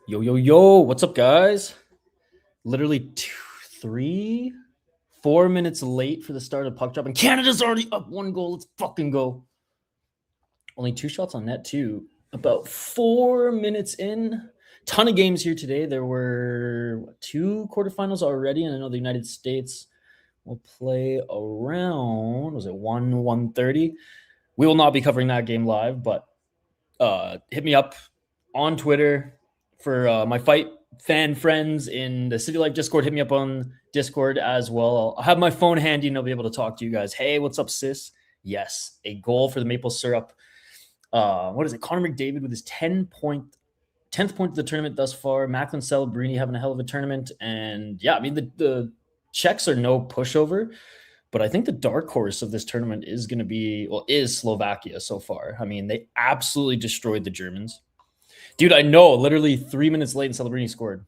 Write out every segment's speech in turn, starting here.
Yo, what's up, guys? Literally 4 minutes late for the start of puck drop, and Canada's already up 1 goal. Let's fucking go. Only 2 shots on net, too. About 4 minutes in. Ton of games here today. There were 2 quarterfinals already, and I know the United States will play around, was it 1:30? We will not be covering that game live, but hit me up on Twitter for my fight fan friends in the City Life Discord. Hit me up on Discord as well. I'll have my phone handy and I'll be able to talk to you guys. Hey, what's up, sis? Yes, a goal for the Maple Syrup. What is it? Connor McDavid with his 10th point of the tournament thus far. Macklin Celebrini having a hell of a tournament. And yeah, I mean, the Czechs are no pushover, but I think the dark horse of this tournament is going to be, is Slovakia so far. I mean, they absolutely destroyed the Germans. Dude, I know, literally 3 minutes late and Celebrini scored.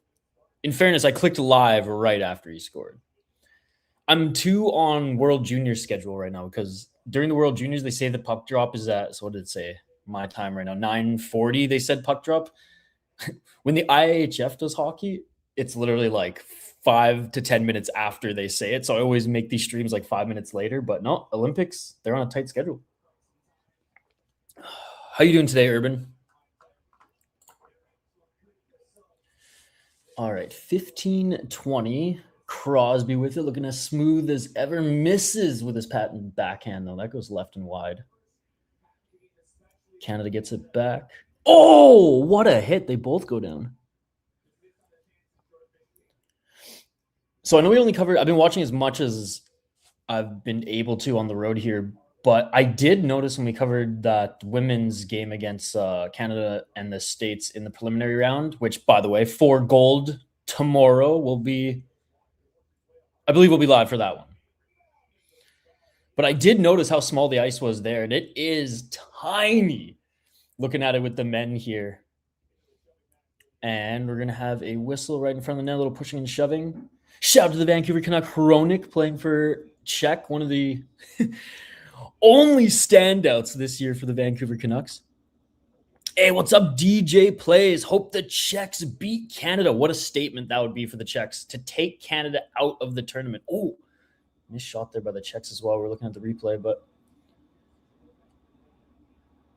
In fairness, I clicked live right after he scored. I'm too on World Juniors schedule right now because during the World Juniors, they say the puck drop is at, so what did it say? My time right now, 9:40, they said puck drop. When the IIHF does hockey, it's literally like 5 to 10 minutes after they say it. So I always make these streams like 5 minutes later. But no, Olympics, they're on a tight schedule. How you doing today, Urban? All right, 15-20. Crosby with it, looking as smooth as ever. Misses with his patent backhand, though. That goes left and wide. Canada gets it back. Oh, what a hit. They both go down. So I know we only covered, I've been watching as much as I've been able to on the road here, but I did notice when we covered that women's game against Canada and the States in the preliminary round, which, by the way, for gold tomorrow will be, I believe we'll be live for that one. But I did notice how small the ice was there, and it is tiny. Looking at it with the men here. And we're going to have a whistle right in front of the net, a little pushing and shoving. Shout out to the Vancouver Canuck Hronik playing for Czech, one of the only standouts this year for the Vancouver Canucks. Hey, what's up, DJ Plays? Hope the Czechs beat Canada. What a statement that would be for the Czechs to take Canada out of the tournament. Oh, missed shot there by the Czechs as well. We're looking at the replay, but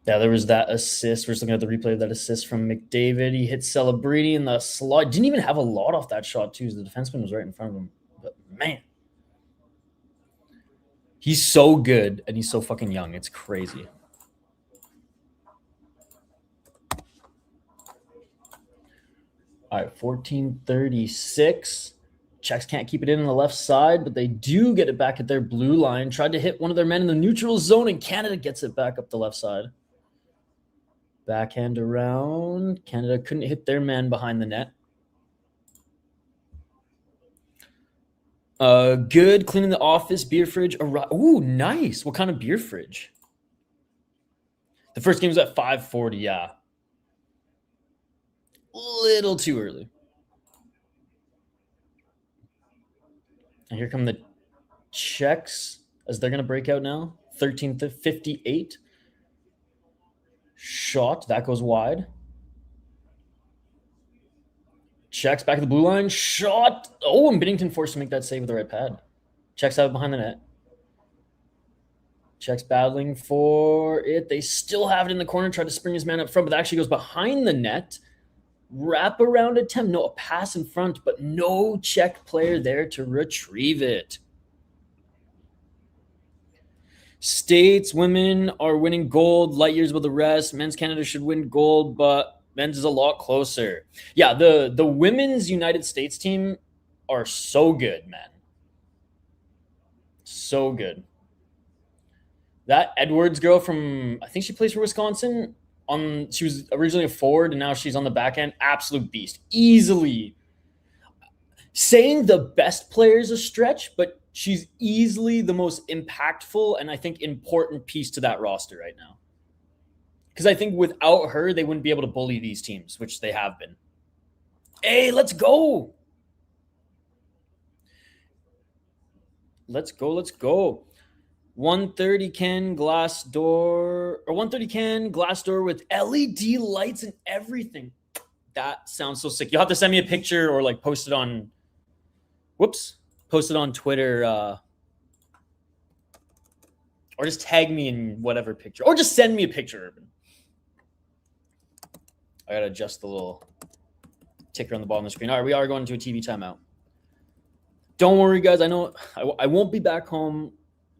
yeah, there was that assist. We're just looking at the replay of that assist from McDavid. He hit Celebrini in the slot. Didn't even have a lot off that shot, too. The defenseman was right in front of him. But, man. He's so good, and he's so fucking young. It's crazy. All right, 14:36. Czechs can't keep it in on the left side, but they do get it back at their blue line. Tried to hit one of their men in the neutral zone, and Canada gets it back up the left side. Backhand around. Canada couldn't hit their man behind the net. Good. Cleaning the office. Beer fridge. Ooh, nice. What kind of beer fridge? The first game was at 5:40. Yeah. Little too early. And here come the Czechs as they're going to break out now. 13:58. Shot. That goes wide. Czechs back at the blue line. Shot. Oh, and Binnington forced to make that save with the right pad. Czechs out behind the net. Czechs battling for it. They still have it in the corner. Tried to spring his man up front, but that actually goes behind the net. Wrap around attempt. No, a pass in front, but no Czech player there to retrieve it. States, women are winning gold, light years above the rest. Men's Canada should win gold, but men's is a lot closer. Yeah, the women's United States team are so good, man. So good. That Edwards girl from, I think she plays for Wisconsin. She was originally a forward, and now she's on the back end. Absolute beast. Easily. Saying the best player is a stretch, but she's easily the most impactful and I think important piece to that roster right now. Because I think without her, they wouldn't be able to bully these teams, which they have been. Hey, let's go. Let's go. 130 can glass door with LED lights and everything. That sounds so sick. You'll have to send me a picture or like post it on Twitter, or just tag me in whatever picture, or just send me a picture, Urban. I gotta adjust the little ticker on the bottom of the screen. All right, we are going to a TV timeout. Don't worry, guys. I know I won't be back home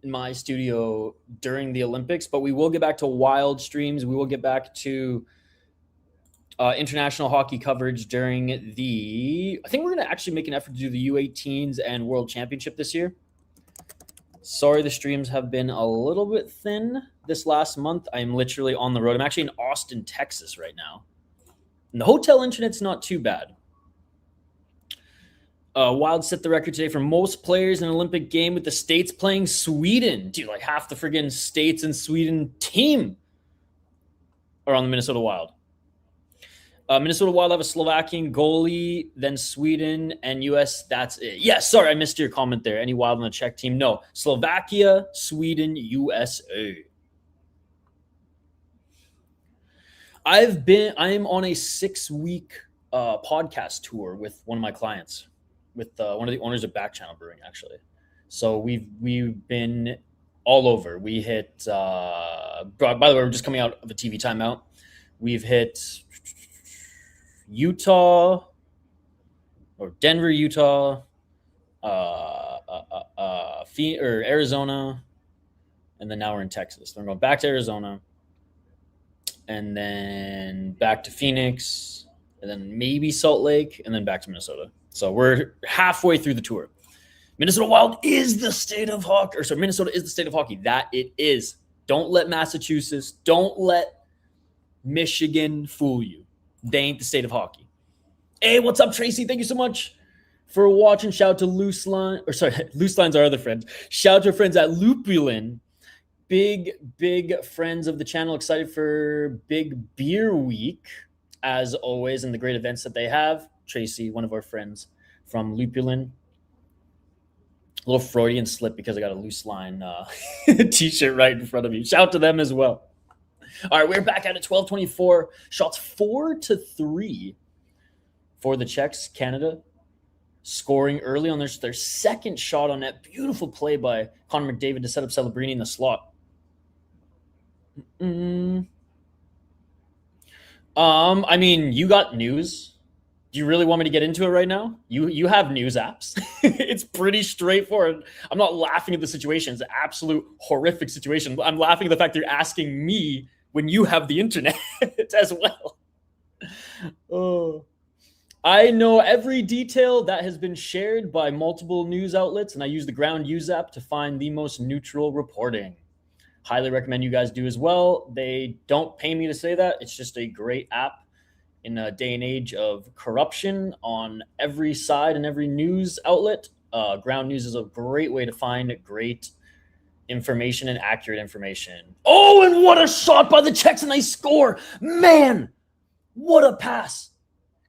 in my studio during the Olympics, but we will get back to wild streams. We will get back to international hockey coverage during I think we're going to actually make an effort to do the U18s and World Championship this year. Sorry, the streams have been a little bit thin this last month. I'm literally on the road. I'm actually in Austin, Texas right now. And the hotel internet's not too bad. Wild set the record today for most players in an Olympic game with the States playing Sweden. Dude, like half the friggin' States and Sweden team are on the Minnesota Wild. Minnesota Wild have a Slovakian goalie, then Sweden and U.S. That's it. Yeah, sorry, I missed your comment there. Any Wild on the Czech team? No. Slovakia, Sweden, USA. I'm on a 6-week podcast tour with one of my clients, with one of the owners of Back Channel Brewing, actually. So we've been all over. We hit, by the way, we're just coming out of a TV timeout. We've hit Utah, or Denver, Utah, Arizona, and then now we're in Texas. Then we're going back to Arizona, and then back to Phoenix, and then maybe Salt Lake, and then back to Minnesota. So we're halfway through the tour. Minnesota Wild is the state of hockey, Minnesota is the state of hockey. That it is. Don't let Massachusetts, don't let Michigan fool you. They ain't the state of hockey. Hey, what's up, Tracy? Thank you so much for watching. Shout out to Loose Line, Loose Line's our other friends. Shout out to our friends at Lupulin. Big friends of the channel. Excited for Big Beer Week, as always, and the great events that they have. Tracy, one of our friends from Lupulin. A little Freudian slip because I got a Loose Line t-shirt right in front of you. Shout out to them as well. All right, we're back at it. 12:24. Shots 4-3 for the Czechs. Canada scoring early on their second shot on net. Beautiful play by Connor McDavid to set up Celebrini in the slot. I mean, you got news. Do you really want me to get into it right now? You have news apps. It's pretty straightforward. I'm not laughing at the situation. It's an absolute horrific situation. I'm laughing at the fact that you're asking me when you have the internet as well. Oh, I know every detail that has been shared by multiple news outlets, and I use the Ground News app to find the most neutral reporting. Highly recommend you guys do as well. They don't pay me to say that. It's just a great app in a day and age of corruption on every side and every news outlet. Ground News is a great way to find great information and accurate information. Oh, and what a shot by the Czechs, and they score. Man, what a pass.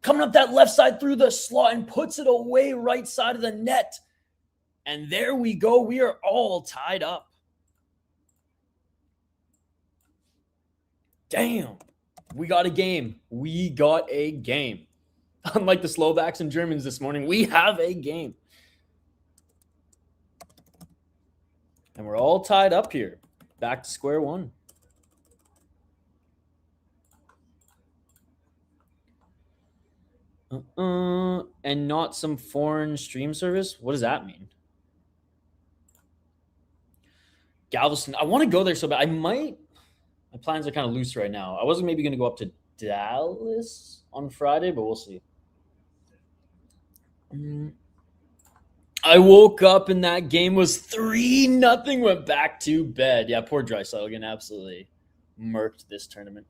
Coming up that left side through the slot and puts it away right side of the net. And there we go. We are all tied up. Damn. We got a game. We got a game. Unlike the Slovaks and Germans this morning, we have a game. And we're all tied up here. Back to square one. And not some foreign stream service? What does that mean? Galveston. I want to go there so bad. I might. My plans are kind of loose right now. I wasn't maybe going to go up to Dallas on Friday, but we'll see. I woke up and that game was 3-0. Went back to bed. Yeah, poor Draisaitl again. Absolutely murked this tournament.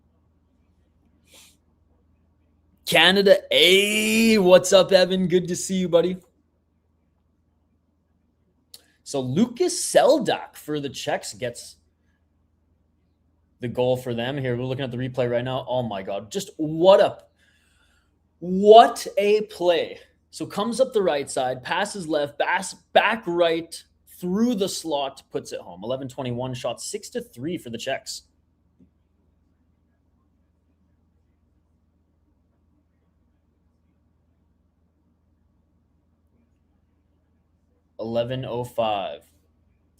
Canada A. What's up, Evan? Good to see you, buddy. So Lucas Seldak for the Czechs gets the goal for them here. We're looking at the replay right now. Oh my God. Just what a play. So comes up the right side, passes left, back right through the slot, puts it home. 11-21 shot, 6-3 for the Czechs. 11:05.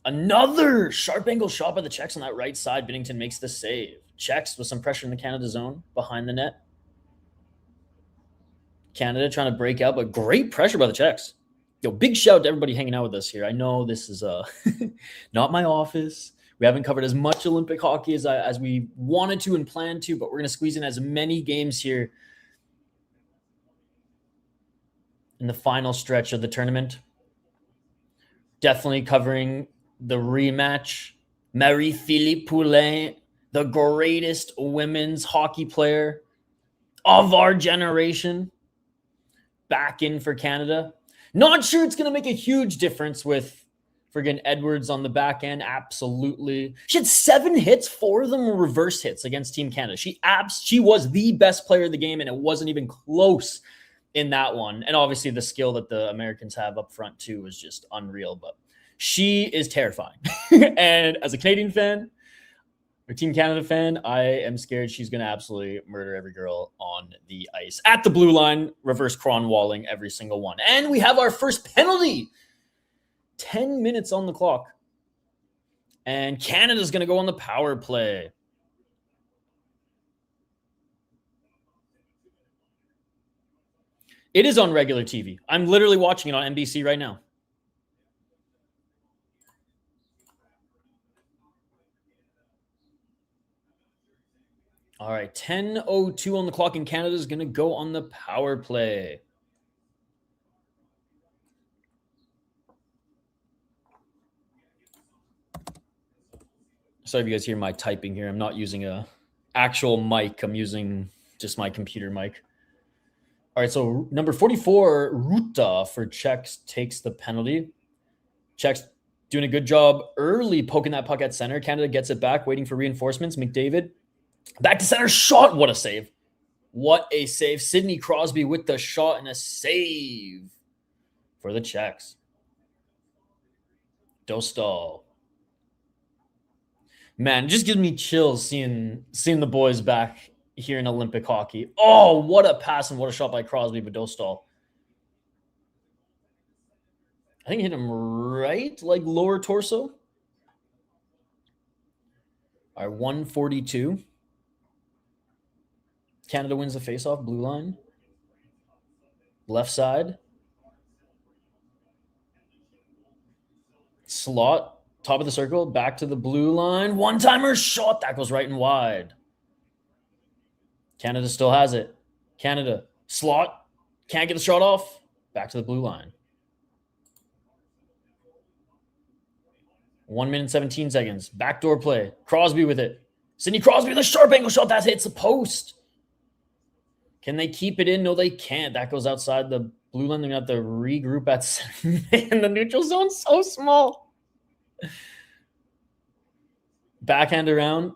Another sharp angle shot by the Czechs on that right side. Binnington makes the save. Czechs with some pressure in the Canada zone behind the net. Canada trying to break out, but great pressure by the Czechs. Yo, big shout to everybody hanging out with us here. I know this is not my office. We haven't covered as much Olympic hockey as we wanted to and planned to, but we're going to squeeze in as many games here in the final stretch of the tournament. Definitely covering the rematch. Marie-Philippe Poulin, the greatest women's hockey player of our generation, back in for Canada. Not sure it's going to make a huge difference with friggin' Edwards on the back end. Absolutely. She had 7 hits. 4 of them were reverse hits against Team Canada. She was the best player of the game, and it wasn't even close in that one. And obviously the skill that the Americans have up front too was just unreal, but she is terrifying. And as a Canadian fan, or Team Canada fan, I am scared she's going to absolutely murder every girl on the ice. At the blue line, reverse Cronwalling every single one. And we have our first penalty. 10 minutes on the clock. And Canada's going to go on the power play. It is on regular TV. I'm literally watching it on NBC right now. All right, 10:02 on the clock, and Canada is going to go on the power play. Sorry if you guys hear my typing here. I'm not using a actual mic. I'm using just my computer mic. All right, so number 44, Ruta for Czechs takes the penalty. Czechs doing a good job early poking that puck at center. Canada gets it back, waiting for reinforcements. McDavid back to center, shot. What a save. What a save. Sidney Crosby with the shot and a save for the Czechs. Dostal. Man, it just gives me chills seeing the boys back here in Olympic hockey. Oh, what a pass and what a shot by Crosby, but Dostal. I think he hit him right, like lower torso. All right, 142. Canada wins the faceoff, blue line. Left side. Slot, top of the circle, back to the blue line. One-timer shot. That goes right and wide. Canada still has it. Canada, slot. Can't get the shot off. Back to the blue line. 1 minute, 17 seconds. Backdoor play. Crosby with it. Sidney Crosby with a sharp angle shot. That hits the post. Can they keep it in? No, they can't. That goes outside the blue line. They're going to have to regroup at center. Man, the neutral zone's so small. Backhand around.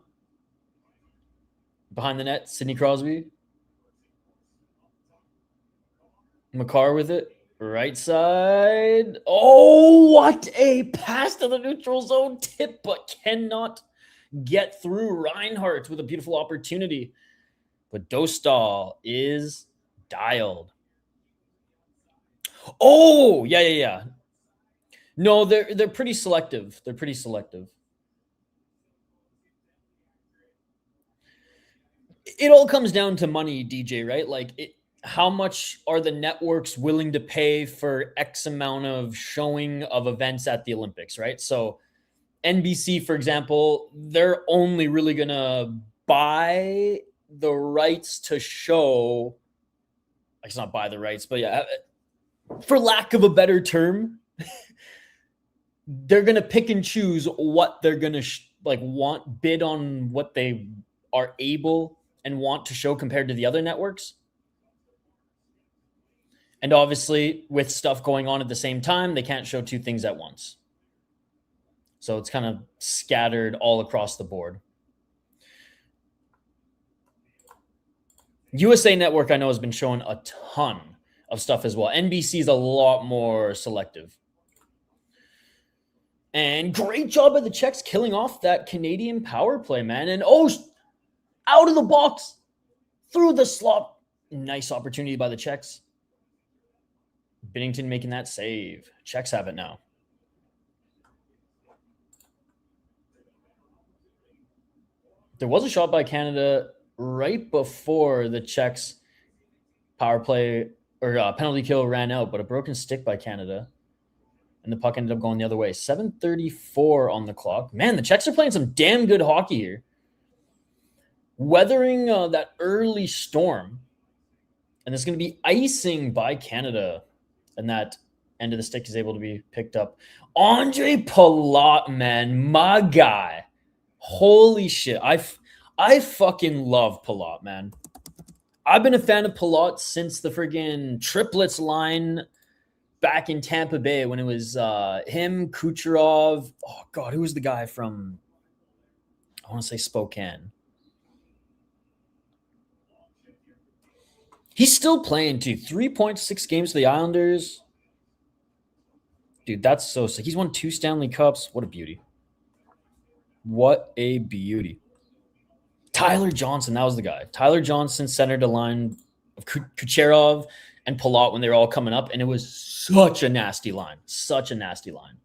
Behind the net, Sidney Crosby. McCarr with it. Right side. Oh, what a pass to the neutral zone. Tip, but cannot get through. Reinhardt with a beautiful opportunity. But Dostal is dialed. Oh, yeah. No, they're pretty selective. They're pretty selective. It all comes down to money, DJ, right? Like, how much are the networks willing to pay for X amount of showing of events at the Olympics, right? So NBC, for example, they're only really going to buy the rights to show, it's not buy the rights, but yeah, for lack of a better term, they're going to pick and choose what they're going to bid on what they are able and want to show compared to the other networks. And obviously, with stuff going on at the same time, they can't show 2 things at once. So it's kind of scattered all across the board. USA Network, I know, has been showing a ton of stuff as well. NBC is a lot more selective. And great job by the Czechs killing off that Canadian power play, man. And out of the box, through the slot. Nice opportunity by the Czechs. Binnington making that save. Czechs have it now. There was a shot by Canada right before the Czechs power play or penalty kill ran out, but a broken stick by Canada. And the puck ended up going the other way. 7:34 on the clock. Man, the Czechs are playing some damn good hockey here. Weathering that early storm. And there's going to be icing by Canada. And that end of the stick is able to be picked up. Andre Palat, man, my guy. Holy shit. I fucking love Palat, man. I've been a fan of Palat since the friggin' triplets line back in Tampa Bay when it was him, Kucherov. Oh, God, who was the guy from, I want to say Spokane. He's still playing, too. 3.6 games for the Islanders. Dude, that's so sick. He's won 2 Stanley Cups. What a beauty. What a beauty. Tyler Johnson, that was the guy. Tyler Johnson centered a line of Kucherov and Palat when they were all coming up, and it was such a nasty line. Such a nasty line.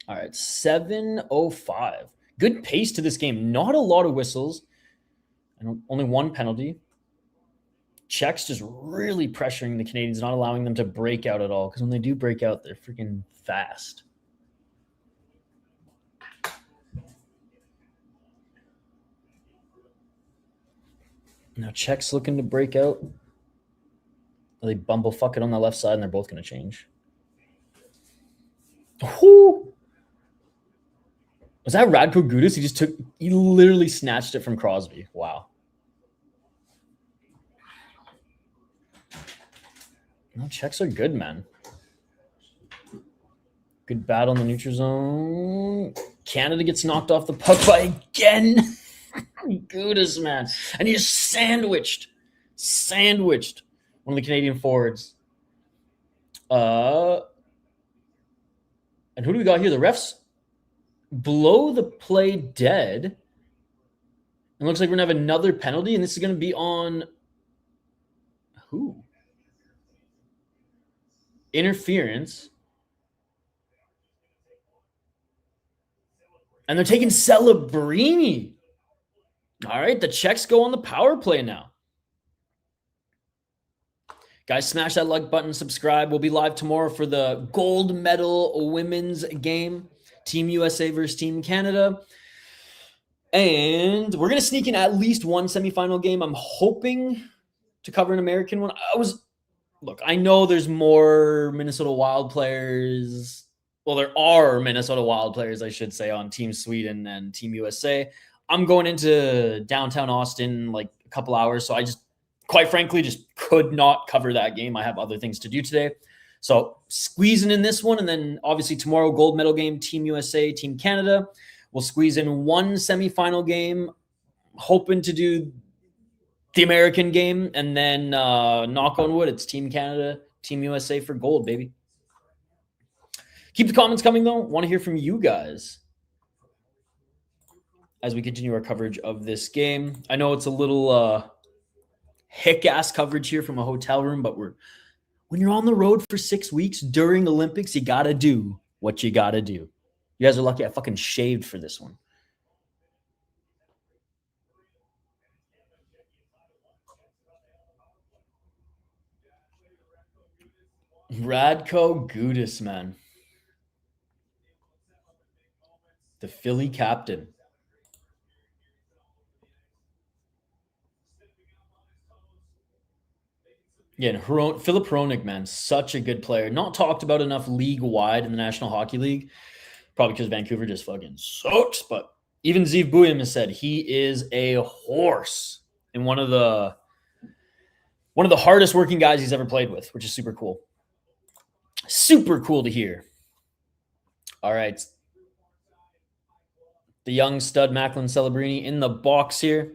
All right, 7:05. Good pace to this game. Not a lot of whistles, and only 1 penalty. Czechs just really pressuring the Canadians, not allowing them to break out at all, because when they do break out, they're freaking fast. Now Czechs looking to break out. They bumblefuck it on the left side, and they're both going to change. Whoo! Was that Radko Gudas? He literally snatched it from Crosby. Wow. No, Czechs are good, man. Good battle in the neutral zone. Canada gets knocked off the puck by again. Gudas, man. And he just sandwiched one of the Canadian forwards. And who do we got here? The refs blow the play dead. It looks like we're going to have another penalty, and this is going to be on who? Interference. And they're taking Celebrini. All right, the Czechs go on the power play now. Guys, smash that like button, subscribe. We'll be live tomorrow for the gold medal women's game. Team USA versus Team Canada. And we're going to sneak in at least one semifinal game. I'm hoping to cover an American one. Look, I know there's more Minnesota Wild players. Well, there are Minnesota Wild players, I should say, on Team Sweden and Team USA. I'm going into downtown Austin like a couple hours, so I just, quite frankly, just could not cover that game. I have other things to do today. So squeezing in this one, and then obviously tomorrow, gold medal game, Team USA, Team Canada. We'll squeeze in one semifinal game, hoping to do the American game, and then knock on wood, it's Team Canada, Team USA for gold, baby. Keep the comments coming, though. Want to hear from you guys as we continue our coverage of this game. I know it's a little hick-ass coverage here from a hotel room, but when you're on the road for 6 weeks during Olympics, you got to do what you got to do. You guys are lucky I fucking shaved for this one. Radko Gudas, man. The Philly captain. Yeah, and Philip Hronik, man, such a good player. Not talked about enough league-wide in the National Hockey League. Probably because Vancouver just fucking sucks. But even Zeev Buium has said he is a horse and one of the hardest working guys he's ever played with, which is super cool. Super cool to hear. All right. The young stud Macklin Celebrini in the box here.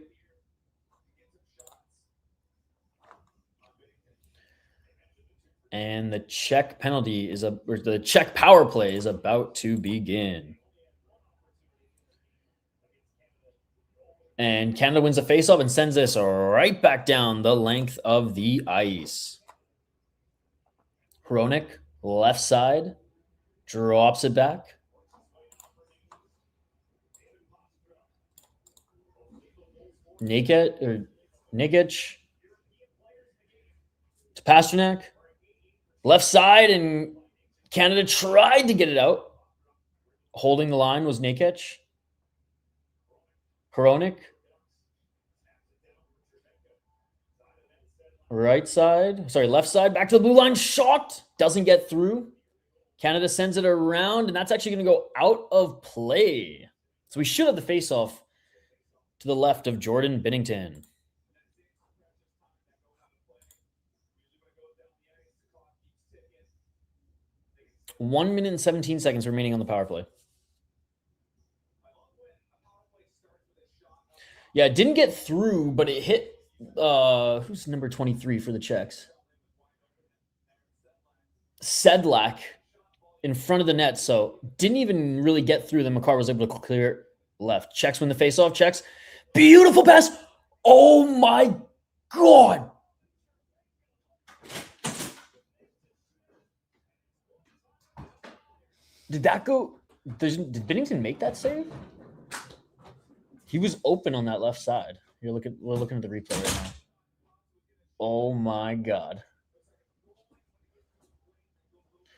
And the Czech penalty the Czech power play is about to begin. And Canada wins the faceoff and sends this right back down the length of the ice. Hronik, left side, drops it back. Nikic to Pasternak. Left side, and Canada tried to get it out. Holding the line was Nikic. Hronik. Left side, back to the blue line. Shot. Doesn't get through. Canada sends it around, and that's actually going to go out of play. So we should have the face-off to the left of Jordan Binnington. 1 minute and 17 seconds remaining on the power play. Yeah, it didn't get through, but it hit, who's number 23 for the Czechs? Sedlak in front of the net, so didn't even really get through. Then Makar was able to clear left. Czechs win the face-off. Czechs. Beautiful pass. Oh, my God. Did that go? Did Binnington make that save? He was open on that left side. We're looking at the replay right now. Oh my God.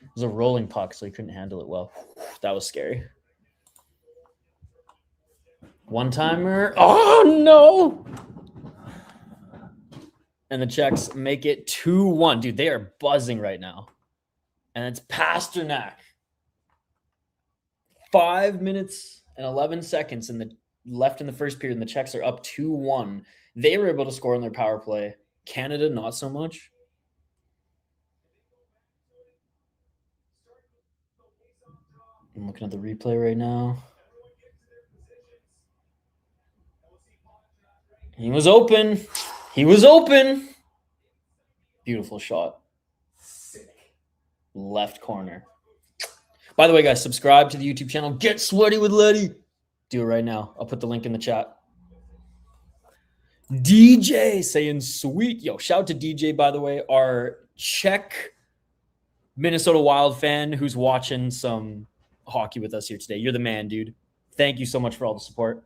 It was a rolling puck, so he couldn't handle it well. That was scary. One-timer. Oh, no. And the Czechs make it 2-1. Dude, they are buzzing right now. And it's Pasternak. 5 minutes and 11 seconds left in the first period, and the Czechs are up 2-1. They were able to score on their power play. Canada, not so much. I'm looking at the replay right now. He was open. Beautiful shot. Left corner. By the way, guys, subscribe to the YouTube channel. Get Sweaty with Letty. Do it right now. I'll put the link in the chat. DJ saying sweet. Yo, shout out to DJ, by the way, our Czech Minnesota Wild fan who's watching some hockey with us here today. You're the man, dude. Thank you so much for all the support.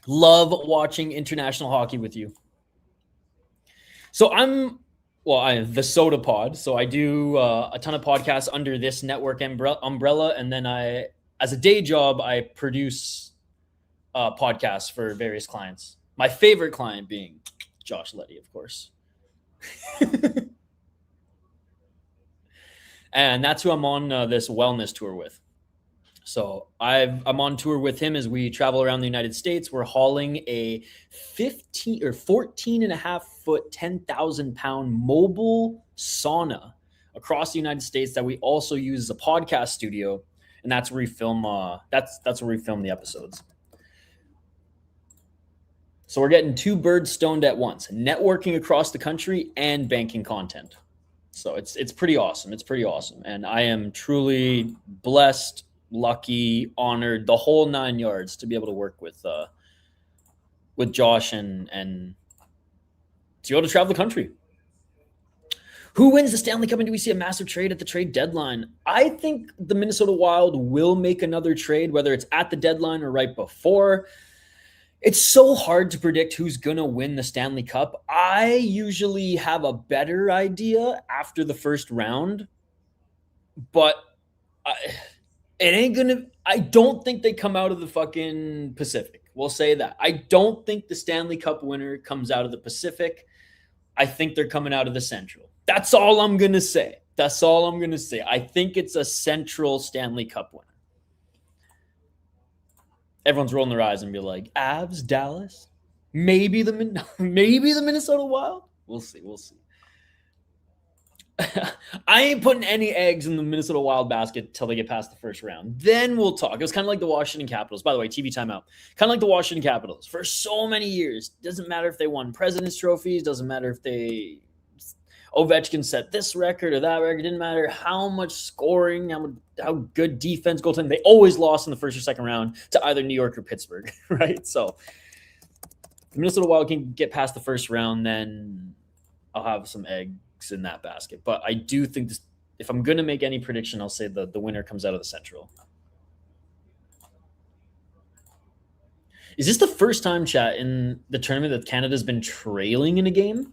Love watching international hockey with you. So I'm the Sota pod. So I do a ton of podcasts under this network umbrella. And then as a day job, I produce podcasts for various clients. My favorite client being Josh Letty, of course. And that's who I'm on this wellness tour with. So I'm on tour with him as we travel around the United States. We're hauling a 14 and a half foot, 10,000 pound mobile sauna across the United States that we also use as a podcast studio. And that's where we film. That's where we film the episodes. So we're getting two birds stoned at once, networking across the country and banking content. So it's pretty awesome. It's pretty awesome. And I am truly blessed, lucky, honored, the whole 9 yards to be able to work with Josh and to be able to travel the country. Who wins the Stanley Cup, and do we see a massive trade at the trade deadline? I think the Minnesota Wild will make another trade, whether it's at the deadline or right before. It's so hard to predict who's going to win the Stanley Cup. I usually have a better idea after the first round, but I don't think they come out of the fucking Pacific. We'll say that. I don't think the Stanley Cup winner comes out of the Pacific. I think they're coming out of the Central. That's all I'm going to say. I think it's a Central Stanley Cup winner. Everyone's rolling their eyes and be like, Avs, Dallas, maybe the Minnesota Wild. We'll see. I ain't putting any eggs in the Minnesota Wild basket till they get past the first round. Then we'll talk. It was kind of like the Washington Capitals. By the way, TV timeout. Kind of like the Washington Capitals. For so many years, doesn't matter if they won President's trophies, doesn't matter if Ovechkin set this record or that record, didn't matter how much scoring, how good defense, goaltending. They always lost in the first or second round to either New York or Pittsburgh, right? So if the Minnesota Wild can get past the first round, then I'll have some eggs in that basket. But I do think if I'm going to make any prediction, I'll say the winner comes out of the Central. Is this the first time, chat, in the tournament that Canada's been trailing in a game?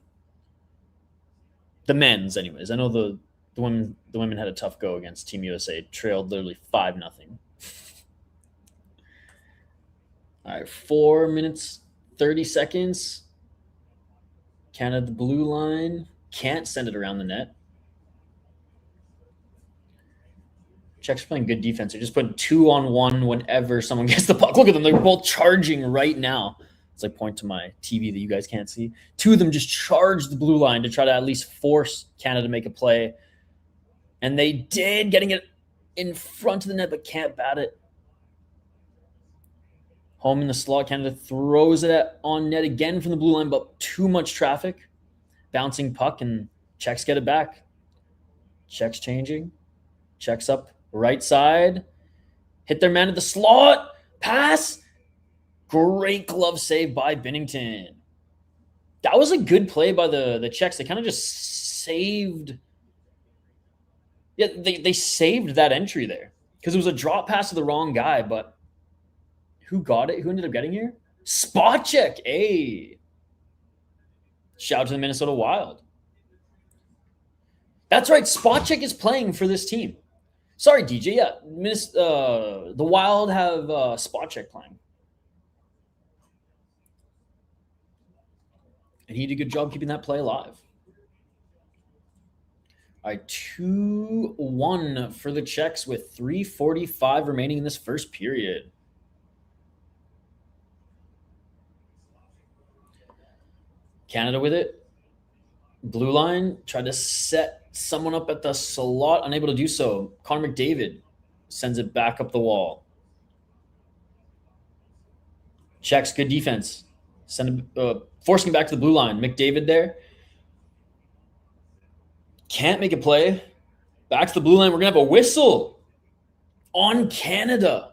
The men's, anyways. I know the women had a tough go against Team USA. Trailed literally 5-0. All right, 4 minutes, 30 seconds. Canada, the blue line. Can't send it around the net. Czechs playing good defense. They're just putting 2-on-1 whenever someone gets the puck. Look at them. They're both charging right now. It's like point to my TV that you guys can't see. Two of them just charged the blue line to try to at least force Canada to make a play. And they did, getting it in front of the net, but can't bat it. Home in the slot. Canada throws it on net again from the blue line, but too much traffic. Bouncing puck, and Czechs get it back. Czechs changing. Czechs up right side. Hit their man at the slot. Pass. Great glove save by Binnington. That was a good play by the Czechs. They kind of just saved. Yeah, they saved that entry there because it was a drop pass to the wrong guy. But who got it? Who ended up getting here? Spot check. Hey. Shout out to the Minnesota Wild. That's right. Spot check is playing for this team. Sorry, DJ. Yeah, the Wild have spot check playing. And he did a good job keeping that play alive. All right, 2-1 for the Czechs with 3:45 remaining in this first period. Canada with it. Blue line tried to set someone up at the slot, unable to do so. Connor McDavid sends it back up the wall. Czechs, good defense. Forcing it back to the blue line. McDavid there. Can't make a play. Back to the blue line. We're going to have a whistle on Canada.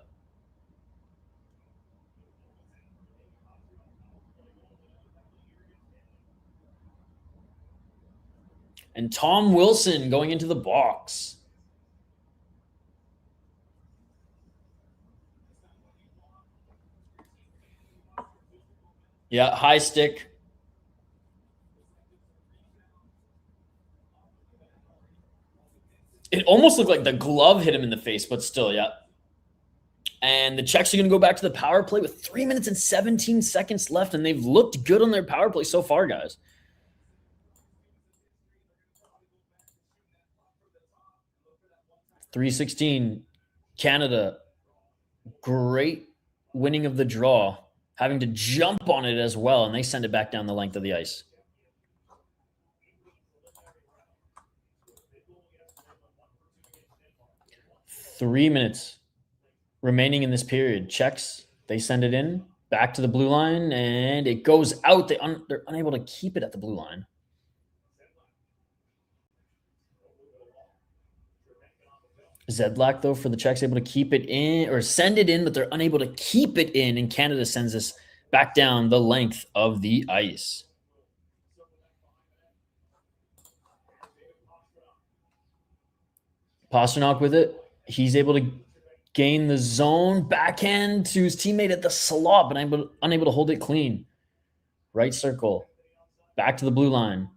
And Tom Wilson going into the box. Yeah, high stick. It almost looked like the glove hit him in the face, but still, yeah. And the Czechs are going to go back to the power play with 3 minutes and 17 seconds left, and they've looked good on their power play so far, guys. .316, Canada, great winning of the draw, having to jump on it as well, and they send it back down the length of the ice. Three minutes remaining in this period. Czechs, they send it in, back to the blue line, and it goes out. They're unable to keep it at the blue line. Zedlak, though, for the Czechs, able to keep it in or send it in, but they're unable to keep it in, and Canada sends this back down the length of the ice. Pasternak with it. He's able to gain the zone, backhand to his teammate at the slot, but unable to hold it clean. Right circle, back to the blue line.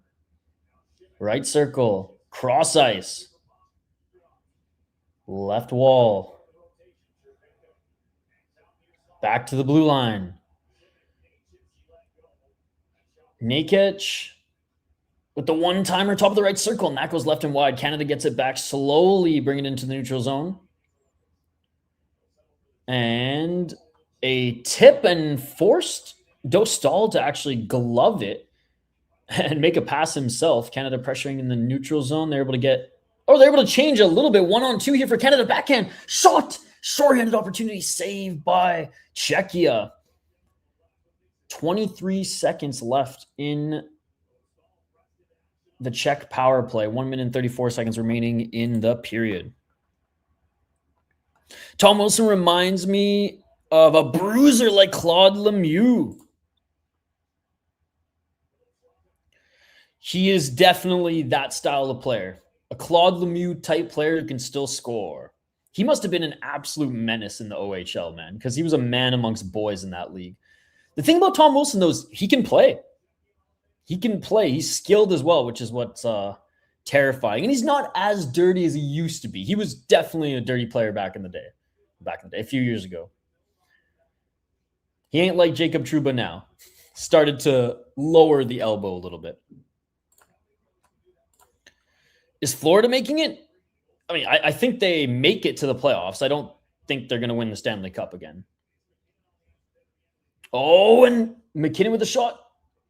Right circle, cross ice. Left wall. Back to the blue line. Nakech with the one-timer, top of the right circle, and that goes left and wide. Canada gets it back, slowly bring it into the neutral zone. And a tip and forced Dostal to actually glove it and make a pass himself. Canada pressuring in the neutral zone. They're able to get... Oh, they're able to change a little bit. 1-on-2 here for Canada. Backhand shot. Short-handed opportunity saved by Czechia. 23 seconds left in the Czech power play. 1 minute and 34 seconds remaining in the period. Tom Wilson reminds me of a bruiser like Claude Lemieux. He is definitely that style of player. A Claude Lemieux type player who can still score. He must have been an absolute menace in the OHL, man, because he was a man amongst boys in that league. The thing about Tom Wilson, though, is he can play. He can play. He's skilled as well, which is what's terrifying. And he's not as dirty as he used to be. He was definitely a dirty player back in the day, a few years ago. He ain't like Jacob Trouba now. Started to lower the elbow a little bit. Is Florida making it? I mean, I think they make it to the playoffs. I don't think they're going to win the Stanley Cup again. Oh, and McKinnon with a shot.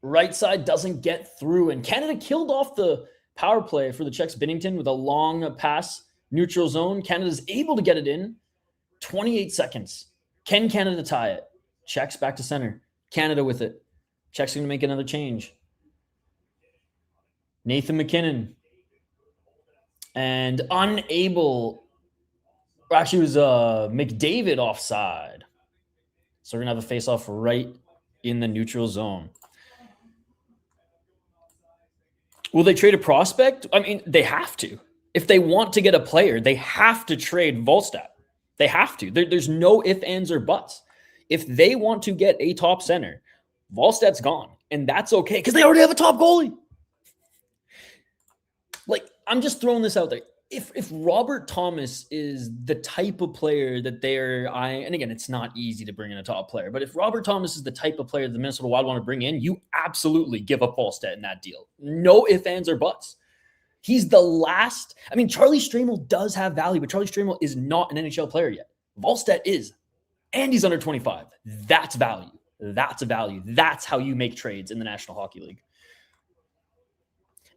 Right side doesn't get through. And Canada killed off the power play for the Czechs. Binnington with a long pass. Neutral zone. Canada's able to get it in. 28 seconds. Can Canada tie it? Czechs back to center. Canada with it. Czechs going to make another change. Nathan McKinnon. And unable. Actually, it was McDavid offside. So we're going to have a face-off right in the neutral zone. Will they trade a prospect? I mean, they have to. If they want to get a player, they have to trade Volstad. They have to. There's no ifs, ands, or buts. If they want to get a top center, Volstad's gone. And that's okay because they already have a top goalie. Like, I'm just throwing this out there. If Robert Thomas is the type of player that and again, it's not easy to bring in a top player, but if Robert Thomas is the type of player the Minnesota Wild want to bring in, you absolutely give up Volstad in that deal. No ifs, ands, or buts. He's the last. I mean, Charlie Stramel does have value, but Charlie Stramel is not an NHL player yet. Volstad is, and he's under 25. That's value. That's a value. That's how you make trades in the National Hockey League.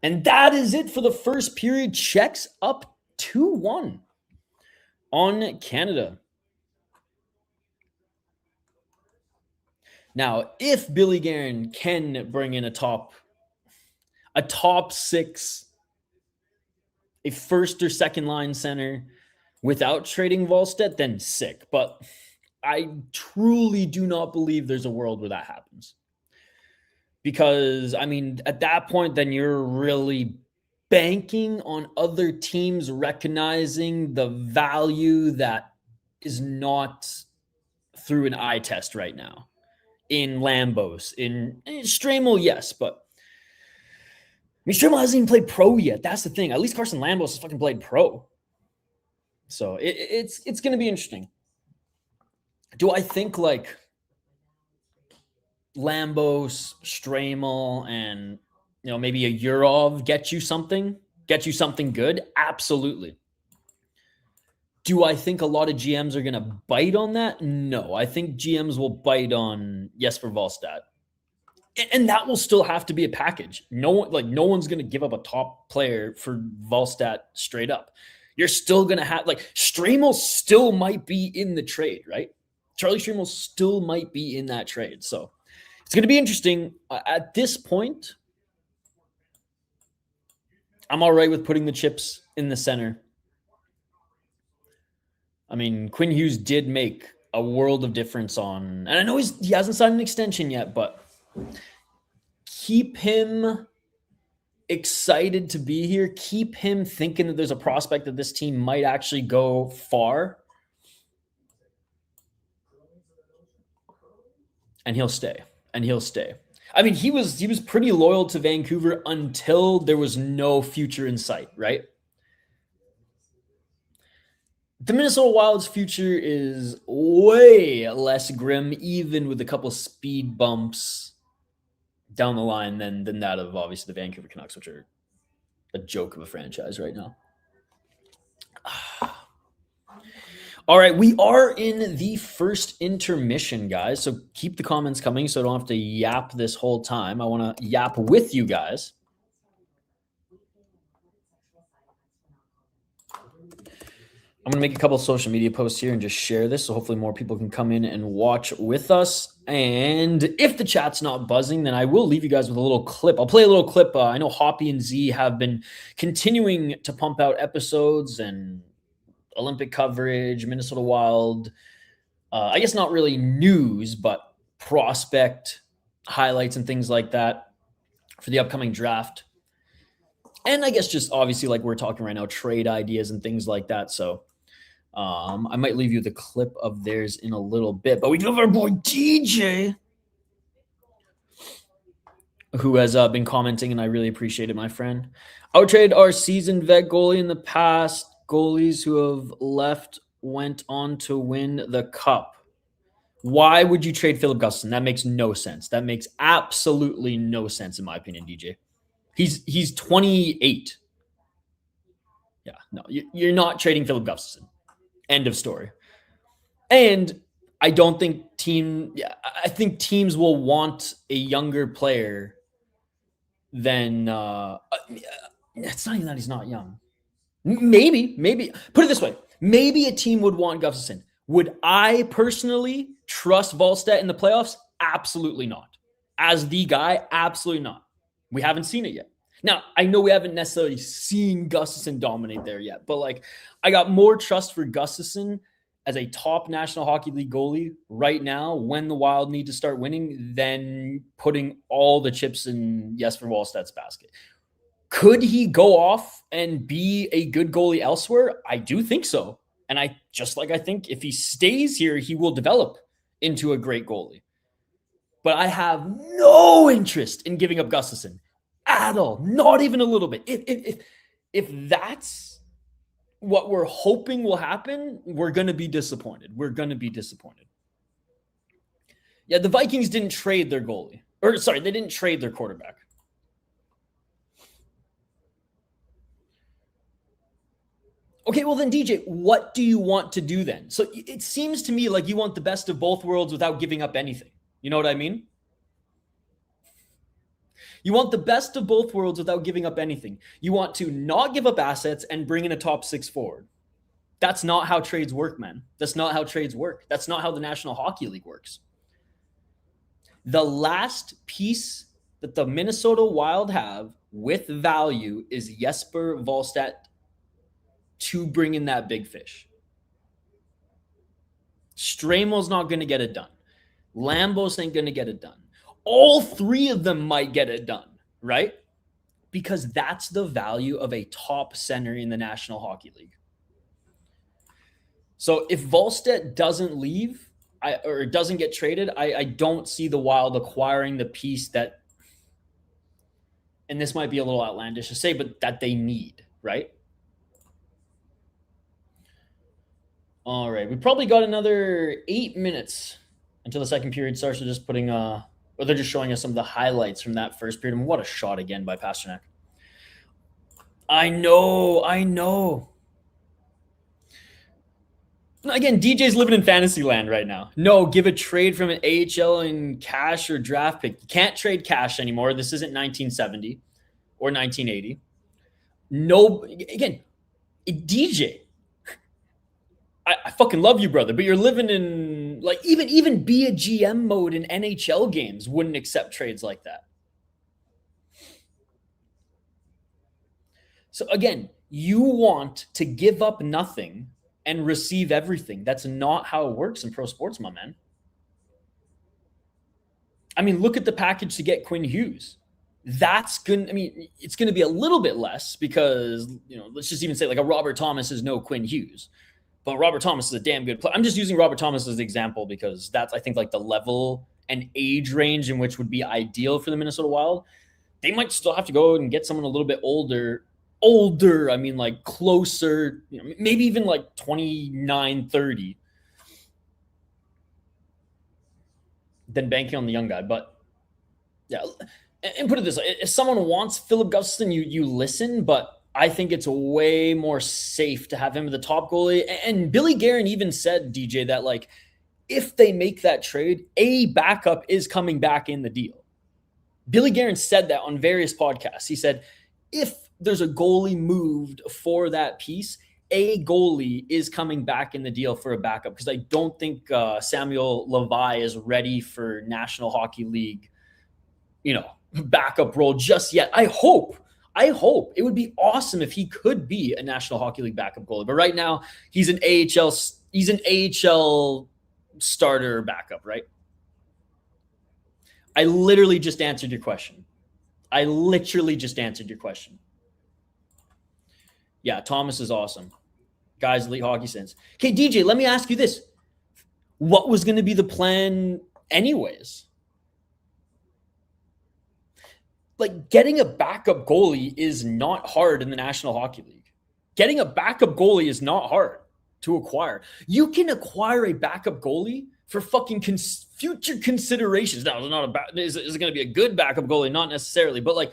And that is it for the first period. Czechs up 2-1 on Canada. Now, if Billy Guerin can bring in a top six, a first or second line center without trading Volstead, then sick. But I truly do not believe there's a world where that happens. Because, I mean, at that point, then you're really banking on other teams recognizing the value that is not through an eye test right now. In Lambos, in Stramel, yes, but I mean, Stramel hasn't even played pro yet. That's the thing. At least Carson Lambos has fucking played pro. So it's going to be interesting. Do I think like Lambos, Stramel, and maybe a Urov get you something good? Absolutely. Do I think a lot of GMs are going to bite on that? No, I think GMs will bite on Jesper Volstad. And that will still have to be a package. No one's going to give up a top player for Volstad straight up. You're still going to have Stramel still might be in the trade, right? Charlie Stramel still might be in that trade. So it's going to be interesting. At this point, I'm all right with putting the chips in the center. I mean, Quinn Hughes did make a world of difference and I know he hasn't signed an extension yet, but keep him excited to be here. Keep him thinking that there's a prospect that this team might actually go far. And he'll stay. I mean, he was pretty loyal to Vancouver until there was no future in sight, right? The Minnesota Wild's future is way less grim, even with a couple speed bumps down the line than that of obviously the Vancouver Canucks, which are a joke of a franchise right now. All right, we are in the first intermission, guys. So keep the comments coming so I don't have to yap this whole time. I want to yap with you guys. I'm going to make a couple of social media posts here and just share this so hopefully more people can come in and watch with us. And if the chat's not buzzing, then I will leave you guys with a little clip. I'll play a little clip. I know Hoppy and Z have been continuing to pump out episodes and Olympic coverage, Minnesota Wild. I guess not really news, but prospect highlights and things like that for the upcoming draft. And I guess just obviously like we're talking right now, trade ideas and things like that. So I might leave you the clip of theirs in a little bit, but we do have our boy DJ who has been commenting, and I really appreciate it, my friend. I would trade our seasoned vet goalie in the past. Goalies who have left went on to win the cup. Why would you trade Philip Gustafsson? That makes no sense. That makes absolutely no sense, in my opinion, DJ. He's 28. Yeah, no, you're not trading Philip Gustafsson. End of story. And I don't think I think teams will want a younger player than it's not even that he's not young. Maybe put it this way. Maybe a team would want Gustafsson. Would I personally trust Volstead in the playoffs? Absolutely not. As the guy, absolutely not. We haven't seen it yet. Now, I know we haven't necessarily seen Gustafsson dominate there yet, but like I got more trust for Gustafsson as a top National Hockey League goalie right now when the Wild need to start winning than putting all the chips in Jesper Wallstedt's basket. Could he go off and be a good goalie elsewhere? I do think so. And I think if he stays here, he will develop into a great goalie. But I have no interest in giving up Gustafsson at all. Not even a little bit. If that's what we're hoping will happen, we're going to be disappointed. Yeah, the Vikings didn't trade their goalie. They didn't trade their quarterback. Okay, well then, DJ, what do you want to do then? So it seems to me like you want the best of both worlds without giving up anything. You know what I mean? You want the best of both worlds without giving up anything. You want to not give up assets and bring in a top six forward. That's not how trades work, man. That's not how trades work. That's not how the National Hockey League works. The last piece that the Minnesota Wild have with value is Jesper Wallstedt to bring in that big fish. Stramel's not going to get it done. Lambos ain't going to get it done. All three of them might get it done, right? Because that's the value of a top center in the National Hockey League. So if Wallstedt doesn't leave or doesn't get traded, I don't see the Wild acquiring the piece that, and this might be a little outlandish to say, but that they need, right? All right, we probably got another 8 minutes until the second period starts. We're just putting, or they're just showing us some of the highlights from that first period. And what a shot again by Pasternak. I know. Again, DJ's living in fantasy land right now. No, give a trade from an AHL in cash or draft pick. You can't trade cash anymore. This isn't 1970 or 1980. No, again, DJ. I fucking love you, brother, but you're living in like even be a GM mode in NHL games wouldn't accept trades like that. So again, you want to give up nothing and receive everything. That's not how it works in pro sports, my man. I mean, look at the package to get Quinn Hughes. It's going to be a little bit less because, let's just even say like a Robert Thomas is no Quinn Hughes. But Robert Thomas is a damn good player. I'm just using Robert Thomas as an example because that's, I think, like the level and age range in which would be ideal for the Minnesota Wild. They might still have to go and get someone a little bit older. I mean, like closer, maybe even like 29, 30 than banking on the young guy. But yeah, and put it this way, if someone wants Philip Gustafsson, you listen, but I think it's way more safe to have him as the top goalie. And Billy Guerin even said, DJ, that like if they make that trade, a backup is coming back in the deal. Billy Guerin said that on various podcasts. He said, if there's a goalie moved for that piece, a goalie is coming back in the deal for a backup because I don't think Samuel Levi is ready for National Hockey League, backup role just yet. I hope it would be awesome if he could be a National Hockey League backup goalie. But right now, he's an AHL starter backup, right? I literally just answered your question. Yeah, Thomas is awesome. Guys, elite hockey sense. Okay, DJ, let me ask you this. What was going to be the plan anyways? like getting a backup goalie is not hard in the National Hockey League. Getting a backup goalie is not hard to acquire. You can acquire a backup goalie for fucking future considerations. Now, it's not is it going to be a good backup goalie? Not necessarily, but like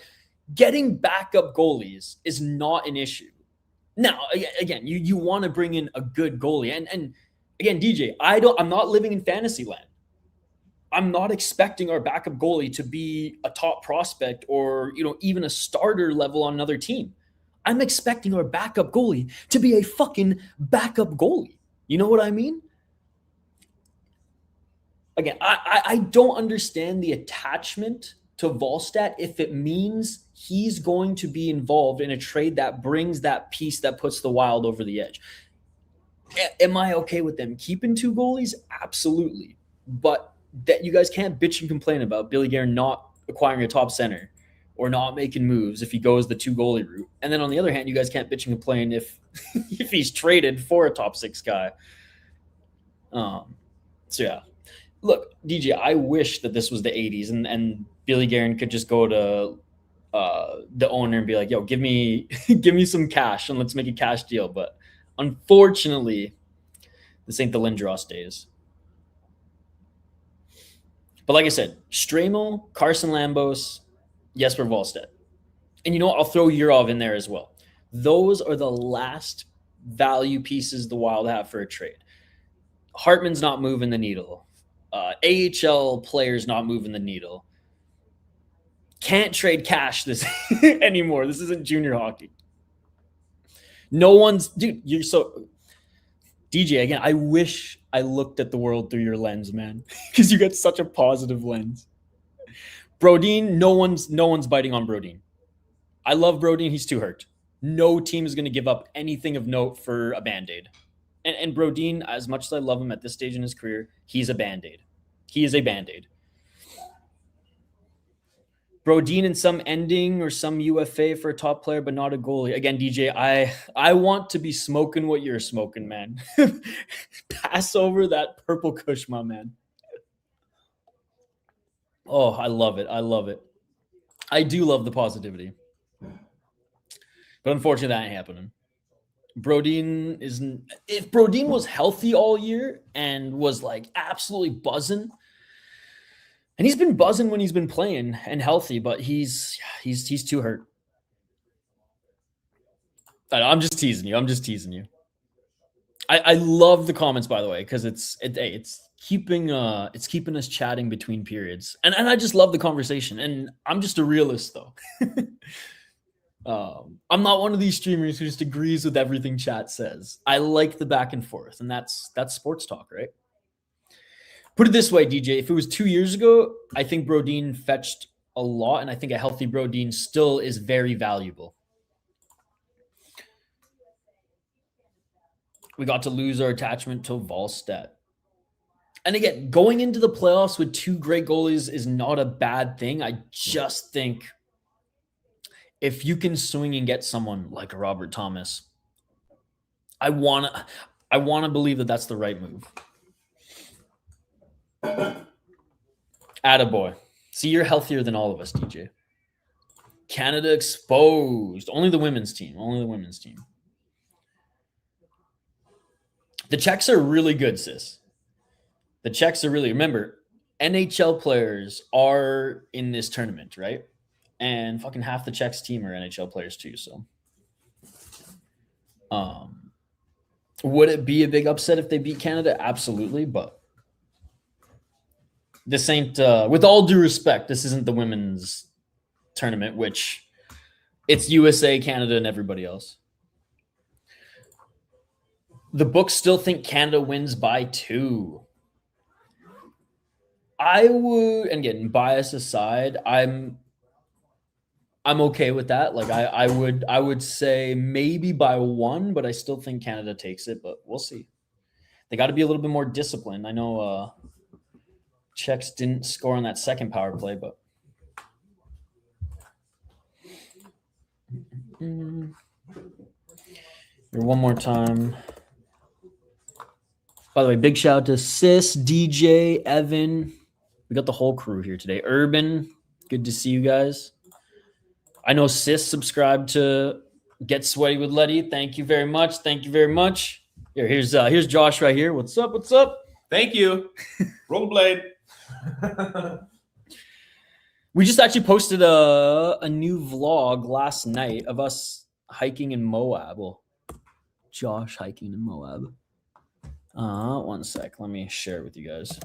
getting backup goalies is not an issue. Now, again, you want to bring in a good goalie, and again, DJ, I'm not living in fantasy land. I'm not expecting our backup goalie to be a top prospect or, even a starter level on another team. I'm expecting our backup goalie to be a fucking backup goalie. You know what I mean? Again, I don't understand the attachment to Volstad if it means he's going to be involved in a trade that brings that piece that puts the Wild over the edge. Am I okay with them keeping two goalies? Absolutely. But that you guys can't bitch and complain about Billy Guerin not acquiring a top center or not making moves if he goes the two goalie route. And then on the other hand, you guys can't bitch and complain if he's traded for a top six guy. So yeah. Look, DJ, I wish that this was the 80s and Billy Guerin could just go to the owner and be like, yo, give me some cash and let's make a cash deal. But unfortunately, this ain't the Lindros days. But like I said, Stremel, Carson Lambos, Jesper Volstad. And you know what? I'll throw Yurov in there as well. Those are the last value pieces the Wild have for a trade. Hartman's not moving the needle. AHL players not moving the needle. Can't trade cash this anymore. This isn't junior hockey. No one's... Dude, you're so... DJ, again, I wish I looked at the world through your lens, man, because you got such a positive lens. Brodin, no one's biting on Brodin. I love Brodin. He's too hurt. No team is going to give up anything of note for a Band-Aid. And Brodin, as much as I love him at this stage in his career, he's a Band-Aid. He is a Band-Aid. Brodin in some ending or some UFA for a top player, but not a goalie. Again, DJ, I want to be smoking what you're smoking, man. Pass over that purple kush, my man. Oh, I love it. I love it. I do love the positivity. But unfortunately, that ain't happening. Brodin isn't... If Brodin was healthy all year and was like absolutely buzzing, and he's been buzzing when he's been playing and healthy, but he's too hurt. I'm just teasing you. I love the comments, by the way, because it's keeping us chatting between periods, and I just love the conversation. And I'm just a realist, though. I'm not one of these streamers who just agrees with everything chat says. I like the back and forth, and that's sports talk, right? Put it this way, DJ. If it was 2 years ago, I think Brodin fetched a lot, and I think a healthy Brodin still is very valuable. We got to lose our attachment to Volstad. And again, going into the playoffs with two great goalies is not a bad thing. I just think if you can swing and get someone like a Robert Thomas, I want to believe that that's the right move. Attaboy. See, you're healthier than all of us, DJ. Canada exposed. Only the women's team. The Czechs are really good, sis. The Czechs are really... Remember, NHL players are in this tournament, right? And fucking half the Czechs team are NHL players too, so... Would it be a big upset if they beat Canada? Absolutely, but... This ain't, with all due respect, this isn't the women's tournament, which it's USA, Canada, and everybody else. The books still think Canada wins by 2. I would, and again, bias aside, I'm okay with that. Like I would say maybe by 1, but I still think Canada takes it, but we'll see. They got to be a little bit more disciplined. I know, Czechs didn't score on that second power play, but here one more time. By the way, big shout out to Sis, DJ, Evan. We got the whole crew here today. Urban, good to see you guys. I know Sis subscribed to Get Sweaty with Letty. Thank you very much. Thank you very much. Here's Josh right here. What's up? What's up? Thank you. Rollerblade. We just actually posted a new vlog last night of us hiking in Moab. Well, Josh hiking in Moab. One sec. Let me share it with you guys.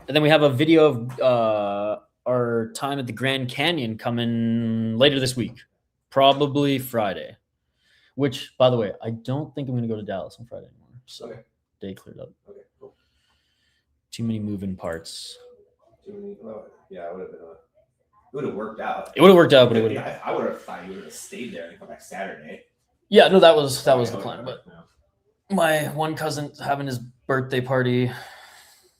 And then we have a video of our time at the Grand Canyon coming later this week, probably Friday. Which, by the way, I don't think I'm going to go to Dallas on Friday anymore. So day cleared up. Okay, cool. Too many moving parts. Yeah, it would have worked out. It would have worked out, but it would have. Yeah, I would have thought you would have stayed there and come back Saturday. Yeah, no, that was the plan. But my one cousin having his birthday party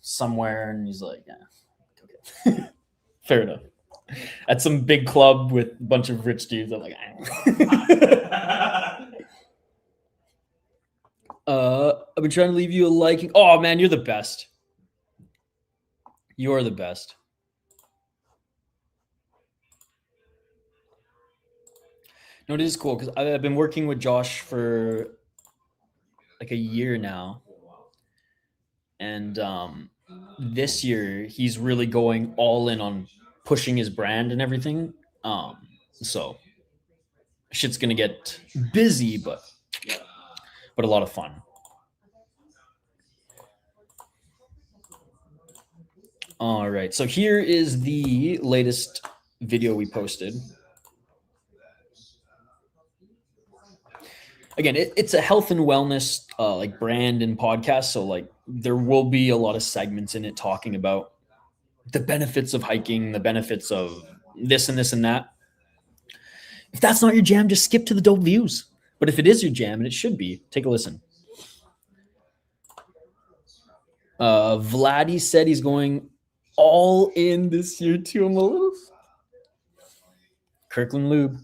somewhere, and he's like, yeah, okay. Fair enough. At some big club with a bunch of rich dudes, I'm like, I've been trying to leave you a liking. Oh man, you're the best. You're the best. No, it is cool because I've been working with Josh for like a year now. And this year he's really going all in on pushing his brand and everything. So shit's gonna get busy, but a lot of fun. All right, so here is the latest video we posted. Again, it's a health and wellness like brand and podcast, so like there will be a lot of segments in it talking about the benefits of hiking, the benefits of this and this and that. If that's not your jam, just skip to the dope views. But if it is your jam, and it should be, take a listen. Vladdy said he's going all in this year too. I'm a little Kirkland Lube.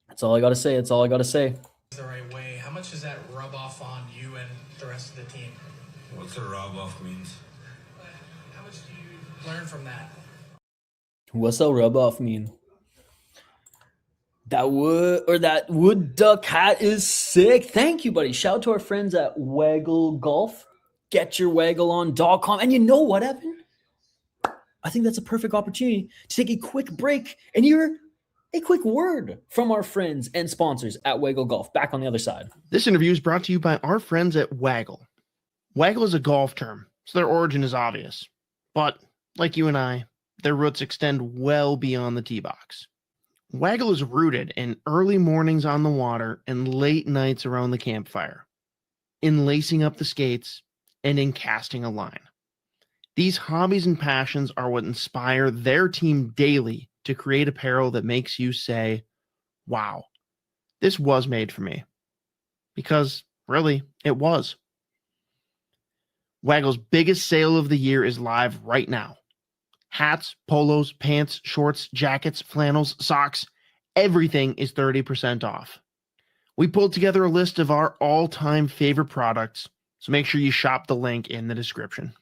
That's all I got to say. That's all I got to say. The right way. How much does that rub off on you and the rest of the team? What's a rub off means? How much do you learn from that? What's a rub off mean? That wood duck hat is sick. Thank you, buddy. Shout out to our friends at Waggle Golf. GetYourWaggleOn.com. And you know what, Evan? I think that's a perfect opportunity to take a quick break and hear a quick word from our friends and sponsors at Waggle Golf. Back on the other side. This interview is brought to you by our friends at Waggle. Waggle is a golf term, so their origin is obvious. But, like you and I, their roots extend well beyond the tee box. Waggle is rooted in early mornings on the water and late nights around the campfire, in lacing up the skates, and in casting a line. These hobbies and passions are what inspire their team daily to create apparel that makes you say, wow, this was made for me. Because, really, it was. Waggle's biggest sale of the year is live right now. Hats, polos, pants, shorts, jackets, flannels, socks, everything is 30% off. We pulled together a list of our all-time favorite products, so make sure you shop the link in the description.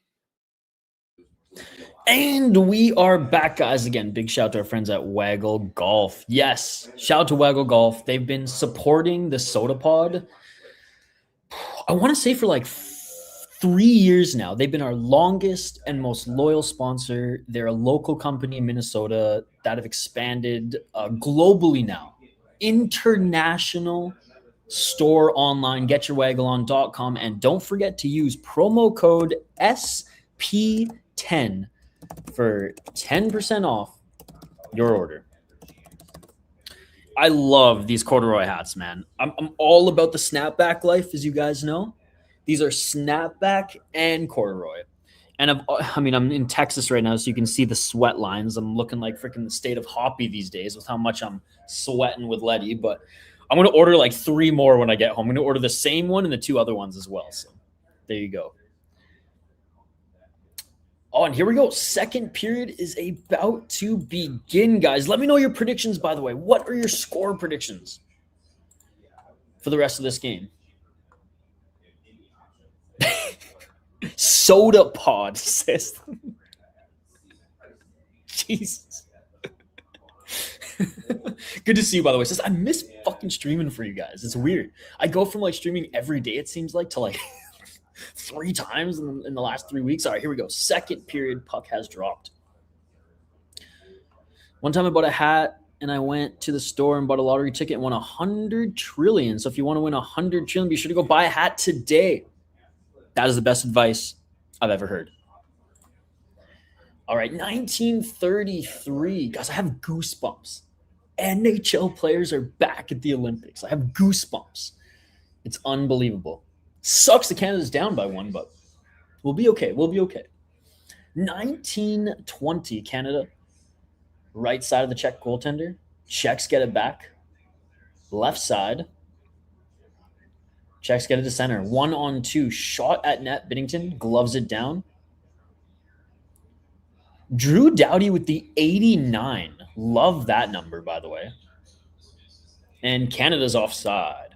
And we are back, guys. Again, big shout out to our friends at Waggle Golf. Yes, shout out to Waggle Golf. They've been supporting the Sota Pod, I want to say for like 3 years now. They've been our longest and most loyal sponsor. They're a local company in Minnesota that have expanded globally now. International store online, getyourwaggleon.com. And don't forget to use promo code SP10 for 10% off your order. I love these corduroy hats, man. I'm all about the snapback life, as you guys know. These are snapback and corduroy. And I'm in Texas right now, so you can see the sweat lines. I'm looking like freaking the state of Hoppy these days with how much I'm sweating with Letty. But I'm going to order like 3 more when I get home. I'm going to order the same one and the 2 other ones as well. So there you go. Oh, and here we go. Second period is about to begin, guys. Let me know your predictions, by the way. What are your score predictions for the rest of this game? Soda Pod says. Jesus. Good to see you, by the way. Says I miss fucking streaming for you guys. It's weird. I go from like streaming every day, it seems like, to like 3 times in the last 3 weeks. All right, here we go. Second period, puck has dropped. One time I bought a hat and I went to the store and bought a lottery ticket and won 100 trillion. So if you want to win 100 trillion, be sure to go buy a hat today. That is the best advice I've ever heard. All right, 1933. Guys, I have goosebumps. NHL players are back at the Olympics. I have goosebumps. It's unbelievable. Sucks that Canada's down by 1, but we'll be okay. We'll be okay. 1920, Canada. Right side of the Czech goaltender. Czechs get it back. Left side. Czechs get it to center. 1-on-2. Shot at net. Binnington gloves it down. Drew Doughty with the 89. Love that number, by the way. And Canada's offside.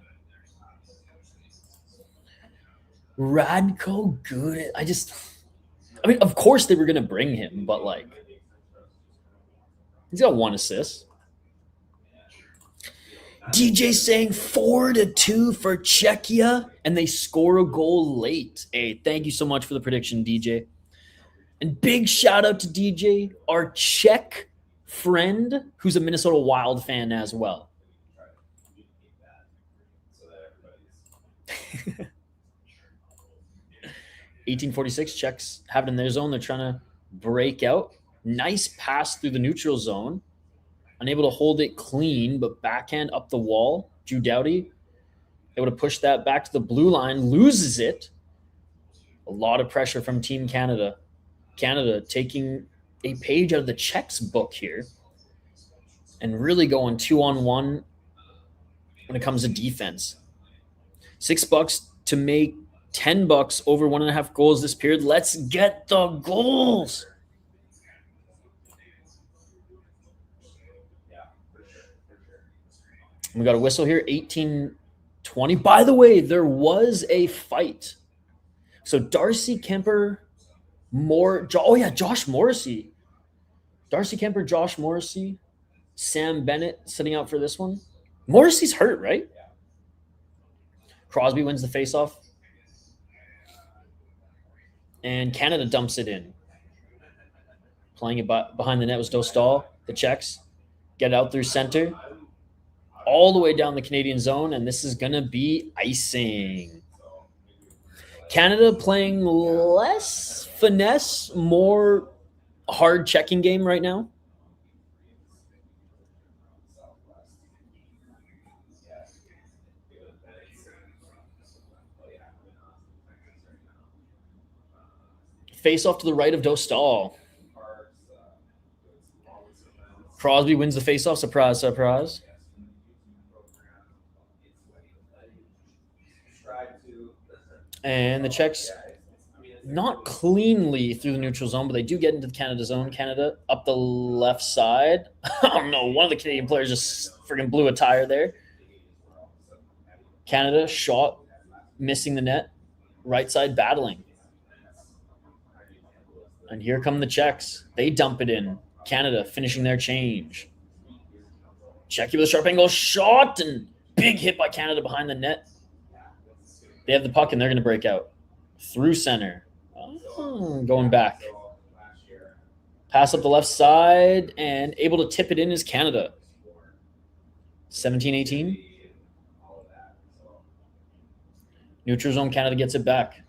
Radko Gudas. I mean, of course they were going to bring him, but like, he's got 1 assist. DJ saying 4-2 for Czechia, and they score a goal late. Hey, thank you so much for the prediction, DJ. And big shout out to DJ, our Czech friend, who's a Minnesota Wild fan as well. 1846, Czechs have it in their zone. They're trying to break out. Nice pass through the neutral zone. Unable to hold it clean, but backhand up the wall. Drew Doughty able to push that back to the blue line. Loses it. A lot of pressure from Team Canada. Canada taking a page out of the Czechs book here and really going 2-on-1 when it comes to defense. $6 to make $10 over 1.5 goals this period. Let's get the goals. We got a whistle here, 1820. By the way, there was a fight. So Darcy Kemper, Josh Morrissey. Darcy Kemper, Josh Morrissey, Sam Bennett sitting out for this one. Morrissey's hurt, right? Crosby wins the faceoff. And Canada dumps it in. Playing it behind the net was Dostal. The Czechs get out through center. All the way down the Canadian zone, and this is going to be icing. Canada playing less finesse, more hard checking game right now. Face off to the right of Dostal. Crosby wins the face off. Surprise, surprise. And the Czechs not cleanly through the neutral zone, but they do get into the Canada zone. Canada up the left side. Oh, no. One of the Canadian players just freaking blew a tire there. Canada shot, missing the net. Right side battling. And here come the Czechs. They dump it in. Canada finishing their change. Czechia with a sharp angle shot, and big hit by Canada behind the net. They have the puck, and they're going to break out. Through center. Oh, going back. Pass up the left side, and able to tip it in is Canada. 17-18. Neutral zone, Canada gets it back.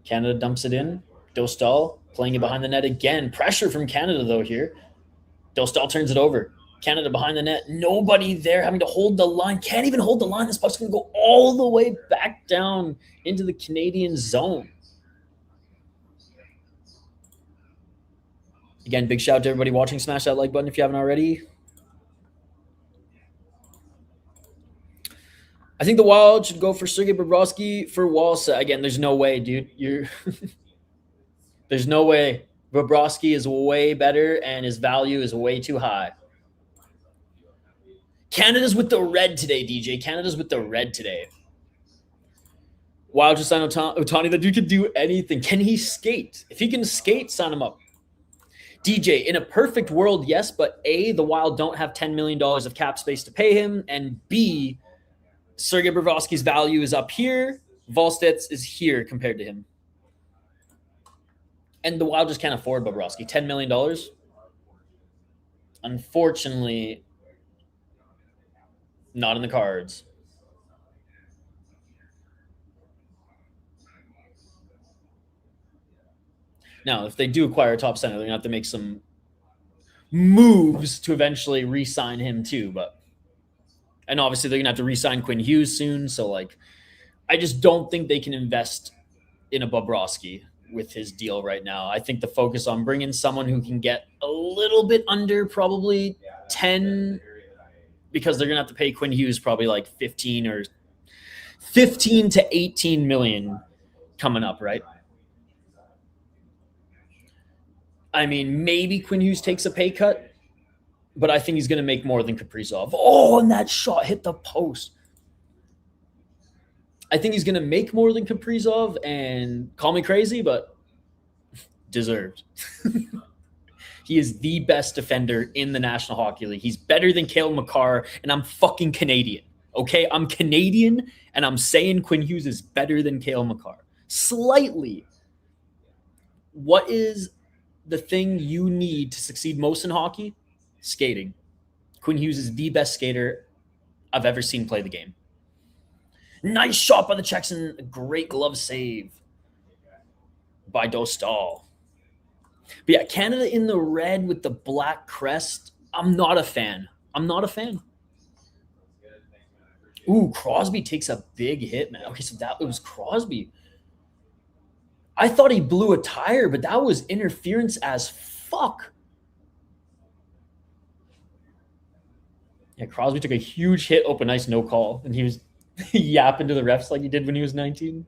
Canada dumps it in. Dostal playing it behind the net again. Pressure from Canada, though, here. Dostal turns it over. Canada behind the net. Nobody there having to hold the line. Can't even hold the line. This puck's going to go all the way back down into the Canadian zone. Again, big shout out to everybody watching. Smash that like button if you haven't already. I think the Wild should go for Sergei Bobrovsky for Walsa. Again, there's no way, dude. There's no way. Bobrovsky is way better, and his value is way too high. Canada's with the red today, DJ. Canada's with the red today. Wild just signed Otani. That dude could do anything. Can he skate? If he can skate, sign him up. DJ, in a perfect world, yes, but A, the Wild don't have $10 million of cap space to pay him, and B, Sergei Bobrovsky's value is up here, Volsted's is here compared to him. And the Wild just can't afford Bobrovsky. $10 million? Unfortunately, not in the cards. Now, if they do acquire a top center, they're going to have to make some moves to eventually re-sign him too. And obviously, they're going to have to re-sign Quinn Hughes soon. So, like, I just don't think they can invest in a Bobrovsky with his deal right now. I think the focus on bringing someone who can get a little bit under probably 10, because they're going to have to pay Quinn Hughes probably like 15 to 18 million coming up, right? I mean, maybe Quinn Hughes takes a pay cut, but I think he's going to make more than Kaprizov. Oh, and that shot hit the post. I think he's going to make more than Kaprizov, and call me crazy, but deserved. He is the best defender in the National Hockey League. He's better than Cale Makar, and I'm fucking Canadian. Okay? I'm Canadian, and I'm saying Quinn Hughes is better than Cale Makar. Slightly. What is the thing you need to succeed most in hockey? Skating. Quinn Hughes is the best skater I've ever seen play the game. Nice shot by the Czechs and a great glove save by Dostal. But yeah, Canada in the red with the black crest, I'm not a fan. Ooh, Crosby takes a big hit, man. Okay, so that was Crosby. I thought he blew a tire, but that was interference as fuck. Yeah, Crosby took a huge hit, open ice, no call, and he was yapping to the refs like he did when he was 19.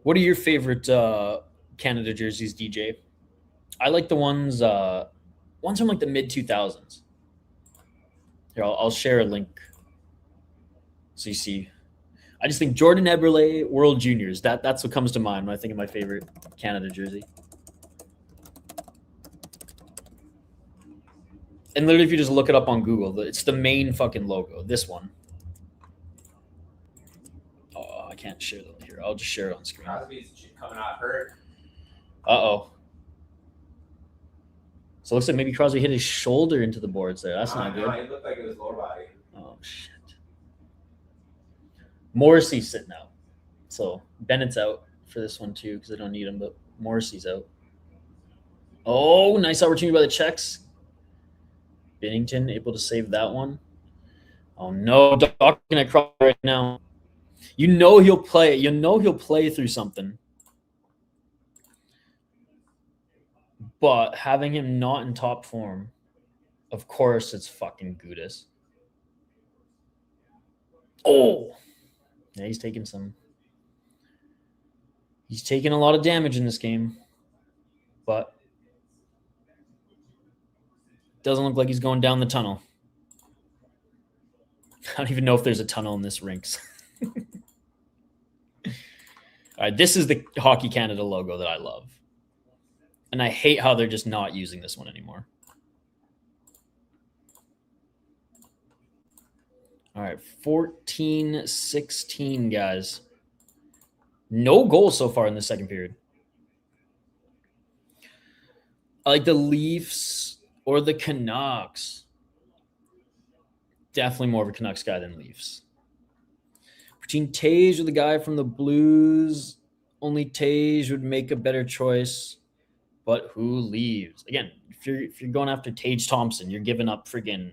What are your favorite Canada jerseys, DJ? I like the ones from like the mid 2000s. Here, I'll share a link so you see. I just think Jordan Eberle, World Juniors. That's what comes to mind when I think of my favorite Canada jersey. And literally, if you just look it up on Google, it's the main fucking logo. This one. Oh, I can't share that here. I'll just share it on screen. Crosby's coming off hurt. Uh-oh. So it looks like maybe Crosby hit his shoulder into the boards there. That's not good. No, it looked like it was lower body. Oh, shit. Morrissey's sitting out. So Bennett's out for this one too because I don't need him, but Morrissey's out. Oh, nice opportunity by the Czechs. Binnington able to save that one. Oh, no. Docking at Crosby right now. You know he'll play. You know he'll play through something. But having him not in top form, of course, it's fucking Gudis. Oh, yeah, he's taking a lot of damage in this game, but doesn't look like he's going down the tunnel. I don't even know if there's a tunnel in this rinks. All right, this is the Hockey Canada logo that I love. And I hate how they're just not using this one anymore. All right, 14-16, guys. No goals so far in the second period. I like the Leafs or the Canucks. Definitely more of a Canucks guy than Leafs. Between Tage or the guy from the Blues, only Tage would make a better choice. But who leaves? Again, if you're going after Tage Thompson, you're giving up friggin'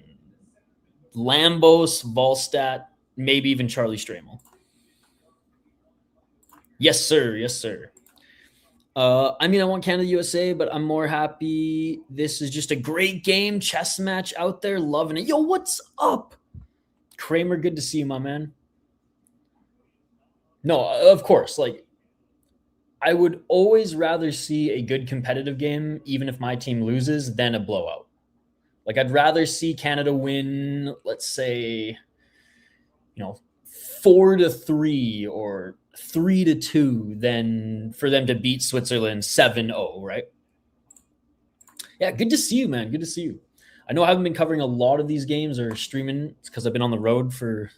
Lambos, Volstat, maybe even Charlie Stramel. Yes, sir. Yes, sir. I mean, I want Canada USA, but I'm more happy. This is just a great game. Chess match out there. Loving it. Yo, what's up? Kramer, good to see you, my man. No, of course. Like, I would always rather see a good competitive game, even if my team loses, than a blowout. Like, I'd rather see Canada win, let's say, 4-3 or 3-2 than for them to beat Switzerland 7-0, right? Yeah, good to see you, man. Good to see you. I know I haven't been covering a lot of these games or streaming because I've been on the road for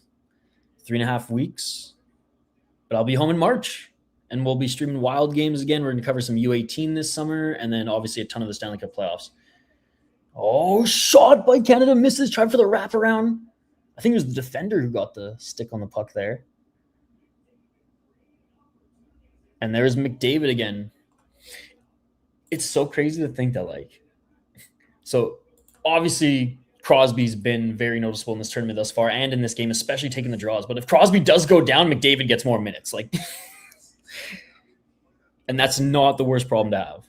3.5 weeks, but I'll be home in March and we'll be streaming wild games again. We're going to cover some U18 this summer and then obviously a ton of the Stanley Cup playoffs. Oh, shot by Canada, misses, tried for the wraparound. I think it was the defender who got the stick on the puck there. And there's McDavid again. It's so crazy to think that, like, so obviously Crosby's been very noticeable in this tournament thus far and in this game, especially taking the draws. But if Crosby does go down, McDavid gets more minutes. Like, and that's not the worst problem to have.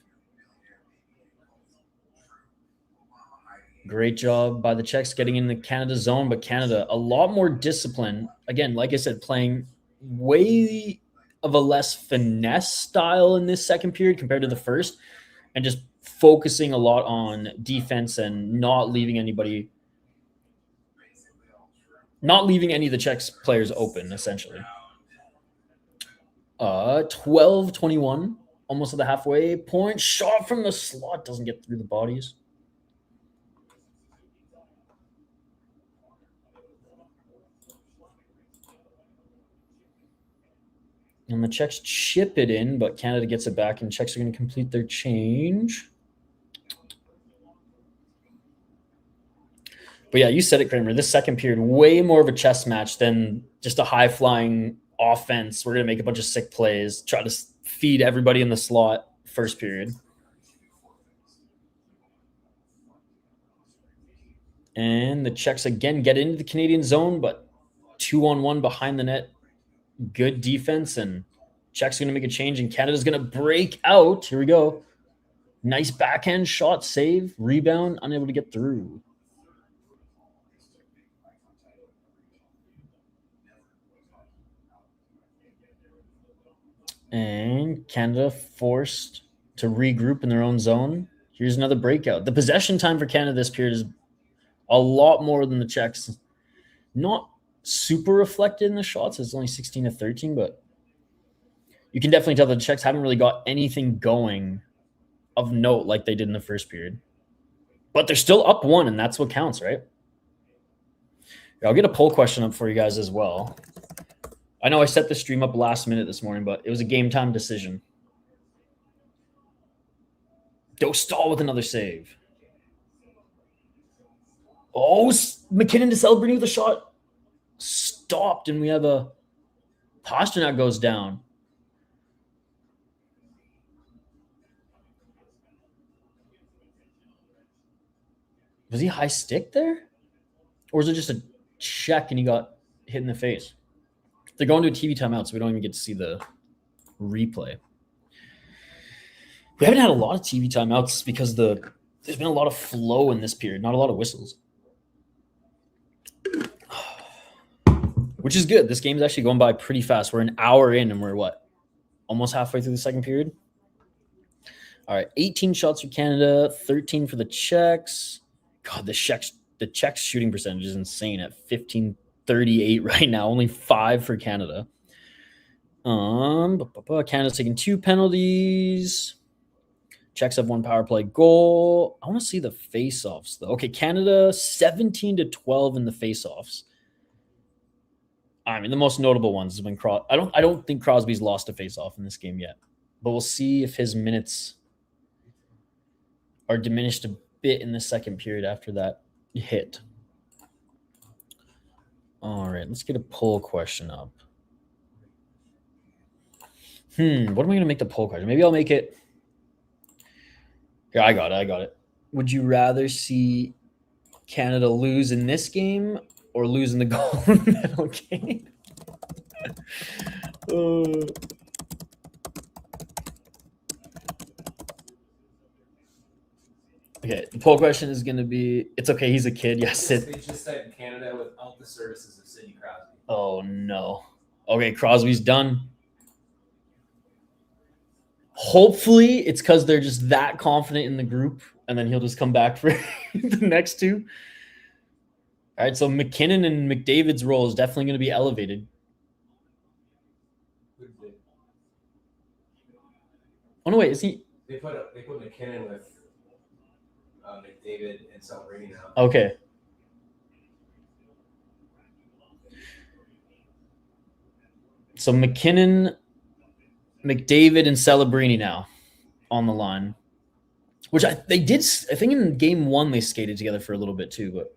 Great job by the Czechs getting in the Canada zone, but Canada, a lot more discipline. Again, like I said, playing way of a less finesse style in this second period compared to the first, and just focusing a lot on defense and not leaving any of the Czech players open, essentially. 12-21, almost at the halfway point. Shot from the slot, doesn't get through the bodies. And the Czechs chip it in, but Canada gets it back, and Czechs are going to complete their change. But yeah, you said it, Kramer. This second period, way more of a chess match than just a high-flying offense. We're going to make a bunch of sick plays, try to feed everybody in the slot first period. And the Czechs again get into the Canadian zone, but 2-on-1 behind the net. Good defense, and Czechs going to make a change, and Canada's going to break out. Here we go. Nice backhand shot, save, rebound, unable to get through. And Canada forced to regroup in their own zone. Here's another breakout. The possession time for Canada this period is a lot more than the Czechs. Not super reflected in the shots. It's only 16-13, but you can definitely tell the Czechs haven't really got anything going of note like they did in the first period. But they're still up 1, and that's what counts, right? I'll get a poll question up for you guys as well. I know I set the stream up last minute this morning, but it was a game time decision. Dostal with another save. Oh, McKinnon to celebrate with a shot. Stopped, and we have a Pasternak goes down. Was he high stick there? Or was it just a check and he got hit in the face? They're going to a TV timeout, so we don't even get to see the replay. We haven't had a lot of TV timeouts because there's been a lot of flow in this period, not a lot of whistles. Which is good. This game is actually going by pretty fast. We're an hour in, and we're what? Almost halfway through the second period? All right, 18 shots for Canada, 13 for the Czechs. God, the Czechs shooting percentage is insane at 15.38 right now. Only 5 for Canada. Canada's taking 2 penalties. Czechs have 1 power play goal. I want to see the face-offs, though. Okay, Canada 17-12 in the face-offs. I mean, the most notable ones have been I don't think Crosby's lost a face-off in this game yet, but we'll see if his minutes are diminished a bit in the second period after that hit. All right, let's get a poll question up. What am I going to make the poll question? Maybe I'll make it. Yeah, I got it. Would you rather see Canada lose in this game or lose in the gold medal game? Okay, the poll question is going to be, it's okay, he's a kid. Yes, They just said Canada without the services of Sidney Crosby. Oh, no. Okay, Crosby's done. Hopefully, it's because they're just that confident in the group, and then he'll just come back for the next 2. All right, so McKinnon and McDavid's role is definitely going to be elevated. Oh no, wait, is he? They put McKinnon with McDavid and Celebrini now. Okay. So McKinnon, McDavid, and Celebrini now on the line. Which they did. I think in game 1 they skated together for a little bit too. But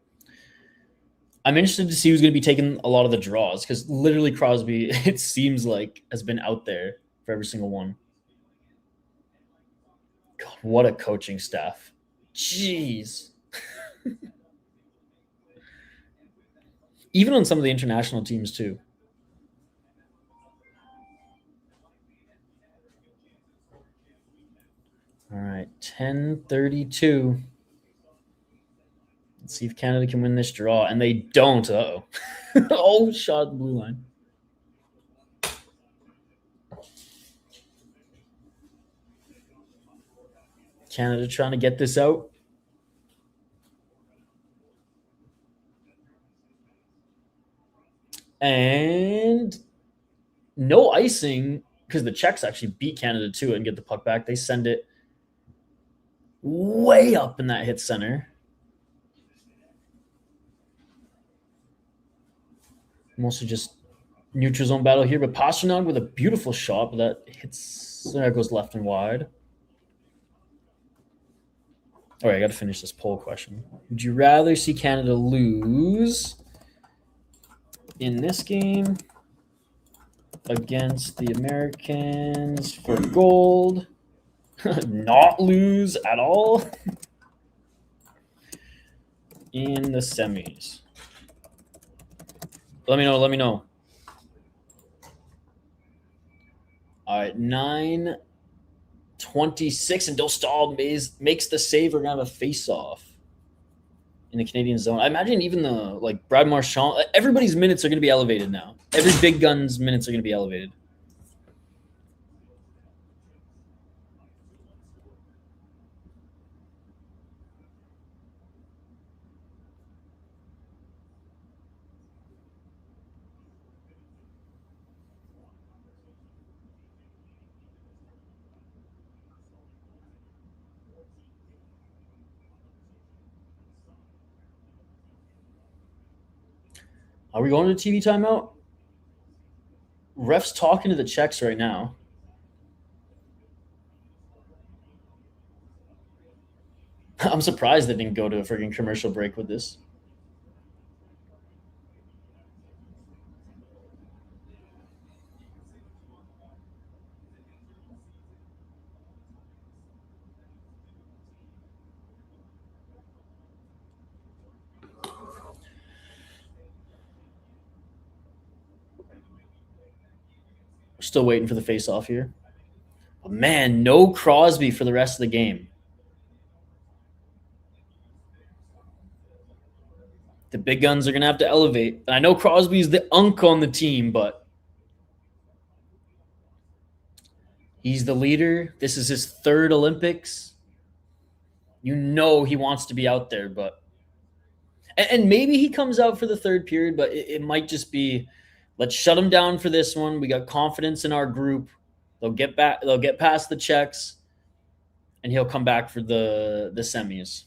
I'm interested to see who's going to be taking a lot of the draws because literally Crosby, it seems like, has been out there for every single one. God, what a coaching staff. Jeez. Even on some of the international teams too. All right, 10:32. Let's see if Canada can win this draw. And they don't. Uh-oh. Oh, shot at the blue line. Canada trying to get this out. And no icing because the Czechs actually beat Canada too and get the puck back. They send it way up in that hit center. Mostly just neutral zone battle here, but Pastrnak with a beautiful shot, but that hits, that goes left and wide. All right, I got to finish this poll question. Would you rather see Canada lose in this game against the Americans for gold, not lose at all in the semis? Let me know. All right, 9:26, and Dostal makes the save. We're going to have a face-off in the Canadian zone. I imagine even the, Brad Marchand, everybody's minutes are going to be elevated now. Every big gun's minutes are going to be elevated. Are we going to TV timeout? Ref's talking to the Czechs right now. I'm surprised they didn't go to a freaking commercial break with this. Still waiting for the face-off here. But man, no Crosby for the rest of the game. The big guns are going to have to elevate. And I know Crosby's the unk on the team, but he's the leader. This is his 3rd Olympics. You know he wants to be out there, but and maybe he comes out for the 3rd period, but it might just be, let's shut him down for this one. We got confidence in our group. They'll get back. They'll get past the Czechs, and he'll come back for the semis.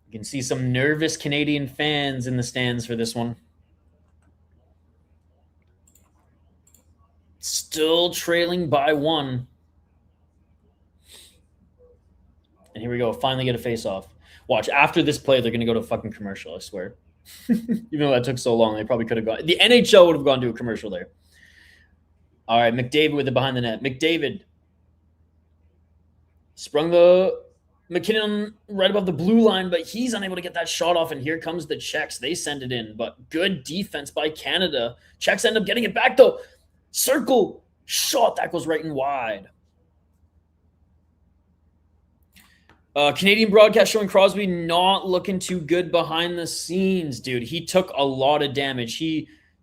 You can see some nervous Canadian fans in the stands for this one. Still trailing by 1. And here we go. Finally get a face-off. Watch, after this play, they're going to go to a fucking commercial, I swear. Even though that took so long, they probably could have gone. The NHL would have gone to a commercial there. All right, McDavid with it behind the net. McDavid sprung the McKinnon right above the blue line, but he's unable to get that shot off, and here comes the Czechs. They send it in, but good defense by Canada. Czechs end up getting it back, though. Circle shot. That goes right and wide. Canadian broadcast showing Crosby not looking too good behind the scenes, dude. He took a lot of damage.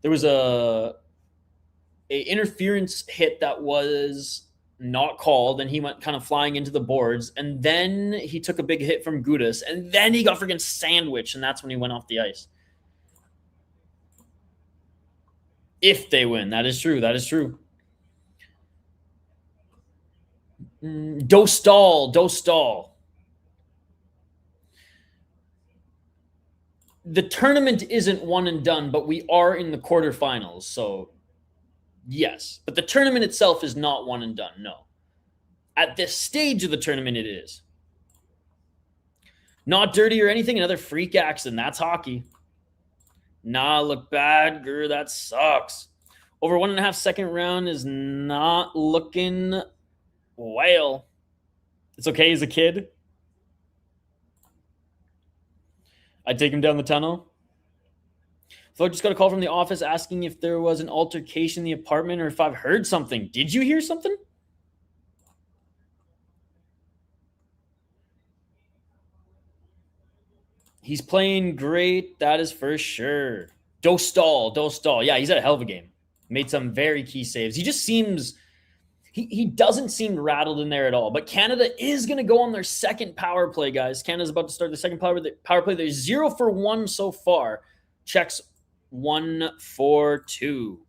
There was a interference hit that was not called, and he went kind of flying into the boards, and then he took a big hit from Gudas, and then he got freaking sandwiched, and that's when he went off the ice. If they win. That is true. That is true. Dostal. The tournament isn't one and done, but we are in the quarterfinals. So, yes. But the tournament itself is not one and done. No. At this stage of the tournament, it is. Not dirty or anything. Another freak accident. That's hockey. Nah, look bad. Grr, that sucks. Over 1.5 second round is not looking well. It's okay as a kid. I'd take him down the tunnel. So I just got a call from the office asking if there was an altercation in the apartment or if I've heard something. Did you hear something? He's playing great. That is for sure. Dostal. Yeah, he's had a hell of a game. Made some very key saves. He just seems... He doesn't seem rattled in there at all. But Canada is going to go on their second power play, guys. Canada's about to start the second power play. They're 0 for 1 so far. Czechs 1 for 2.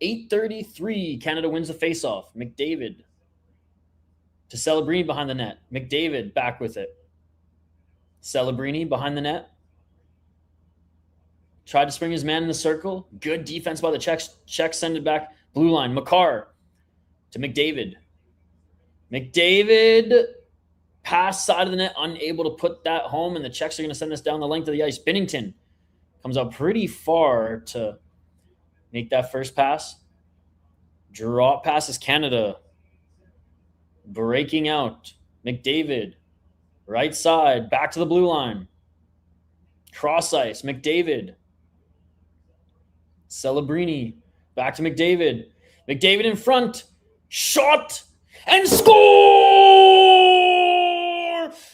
8:33. Canada wins the faceoff. McDavid to Celebrini behind the net. McDavid back with it. Celebrini behind the net. Tried to spring his man in the circle. Good defense by the Czechs. Czechs send it back. Blue line. Makar to McDavid. McDavid pass side of the net, unable to put that home, and the Czechs are going to send this down the length of the ice. Binnington comes out pretty far to make that first pass. Drop passes Canada. Breaking out. McDavid. Right side. Back to the blue line. Cross ice. McDavid. Celebrini. Back to McDavid. McDavid in front. Shot. And score!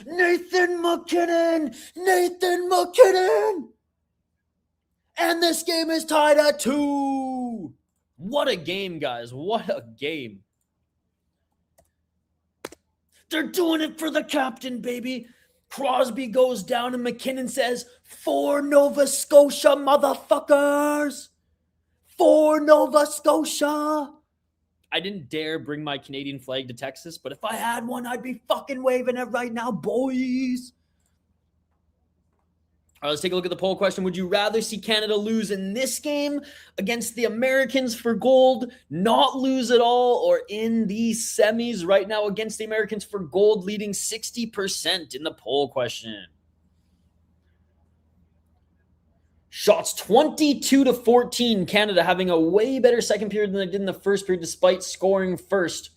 Nathan MacKinnon! And this game is tied at 2. What a game, guys. What a game. They're doing it for the captain, baby. Crosby goes down and MacKinnon says, "For Nova Scotia, motherfuckers! For Nova Scotia!" I didn't dare bring my Canadian flag to Texas, but if I had one, I'd be fucking waving it right now, boys. All right, let's take a look at the poll question. Would you rather see Canada lose in this game against the Americans for gold, not lose at all, or in the semis right now against the Americans for gold, leading 60% in the poll question? Shots 22-14. Canada having a way better second period than they did in the first period, despite scoring first.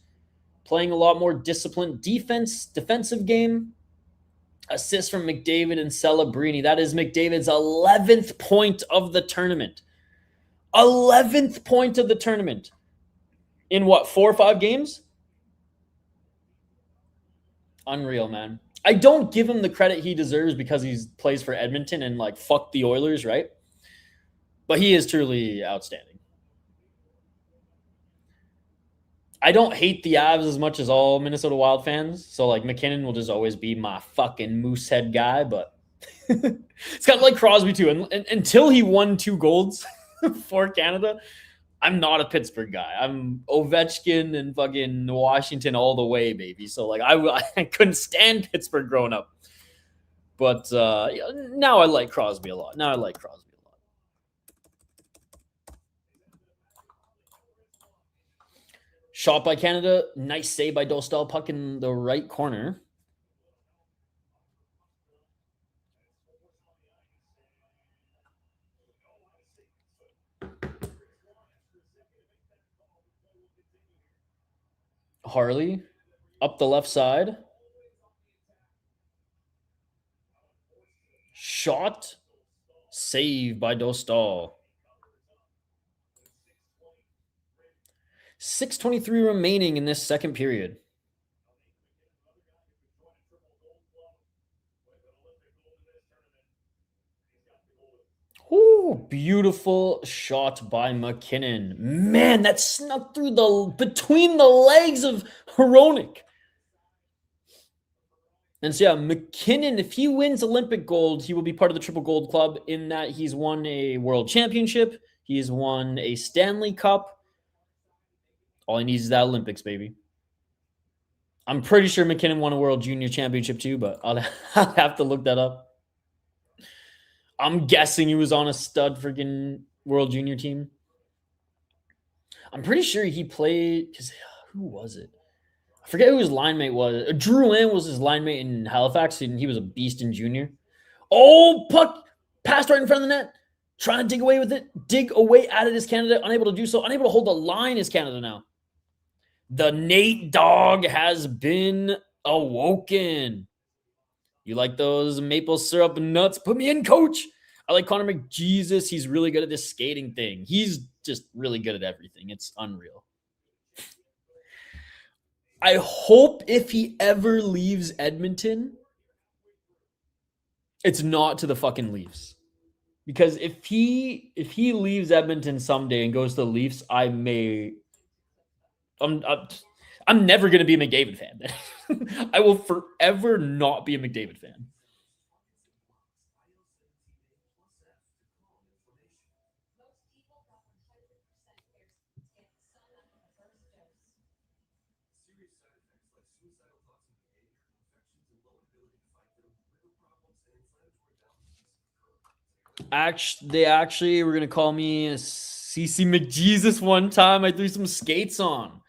Playing a lot more disciplined defensive game. Assist from McDavid and Celebrini. That is McDavid's 11th point of the tournament. 11th point of the tournament. In what, 4 or 5 games? Unreal, man. I don't give him the credit he deserves because he plays for Edmonton and like fuck the Oilers, right? But he is truly outstanding. I don't hate the Avs as much as all Minnesota Wild fans. So like MacKinnon will just always be my fucking moosehead guy, but it's kind of like Crosby too. And until he won 2 golds for Canada, I'm not a Pittsburgh guy. I'm Ovechkin and fucking Washington all the way, baby. So like I couldn't stand Pittsburgh growing up. But now I like Crosby a lot. Shot by Canada. Nice save by Dostal. Puck in the right corner. Harley up the left side. Shot. Save by Dostal. 6:23 remaining in this second period. Ooh, beautiful shot by MacKinnon. Man, that snuck through between the legs of Hronek. And so yeah, MacKinnon, if he wins Olympic gold, he will be part of the Triple Gold Club in that he's won a World Championship, He has won a Stanley Cup. All he needs is that Olympics, baby. I'm pretty sure McKinnon won a World Junior Championship too, but I'll have to look that up. I'm guessing he was on a stud freaking World Junior team. I'm pretty sure he played, because who was it? I forget who his line mate was. Drew Land was his line mate in Halifax, and he was a beast in junior. Oh, puck passed right in front of the net. Trying to dig away with it. Dig away at it is Canada. Unable to do so. Unable to hold the line is Canada now. The Nate Dog has been awoken. You like those maple syrup nuts? Put me in, coach. I like Connor McJesus. He's really good at this skating thing. He's just really good at everything. It's unreal. I hope if he ever leaves Edmonton, it's not to the fucking Leafs. Because if he leaves Edmonton someday and goes to the Leafs, I'm never going to be a McDavid fan. I will forever not be a McDavid fan. They actually were going to call me a CC McJesus one time. I threw some skates on.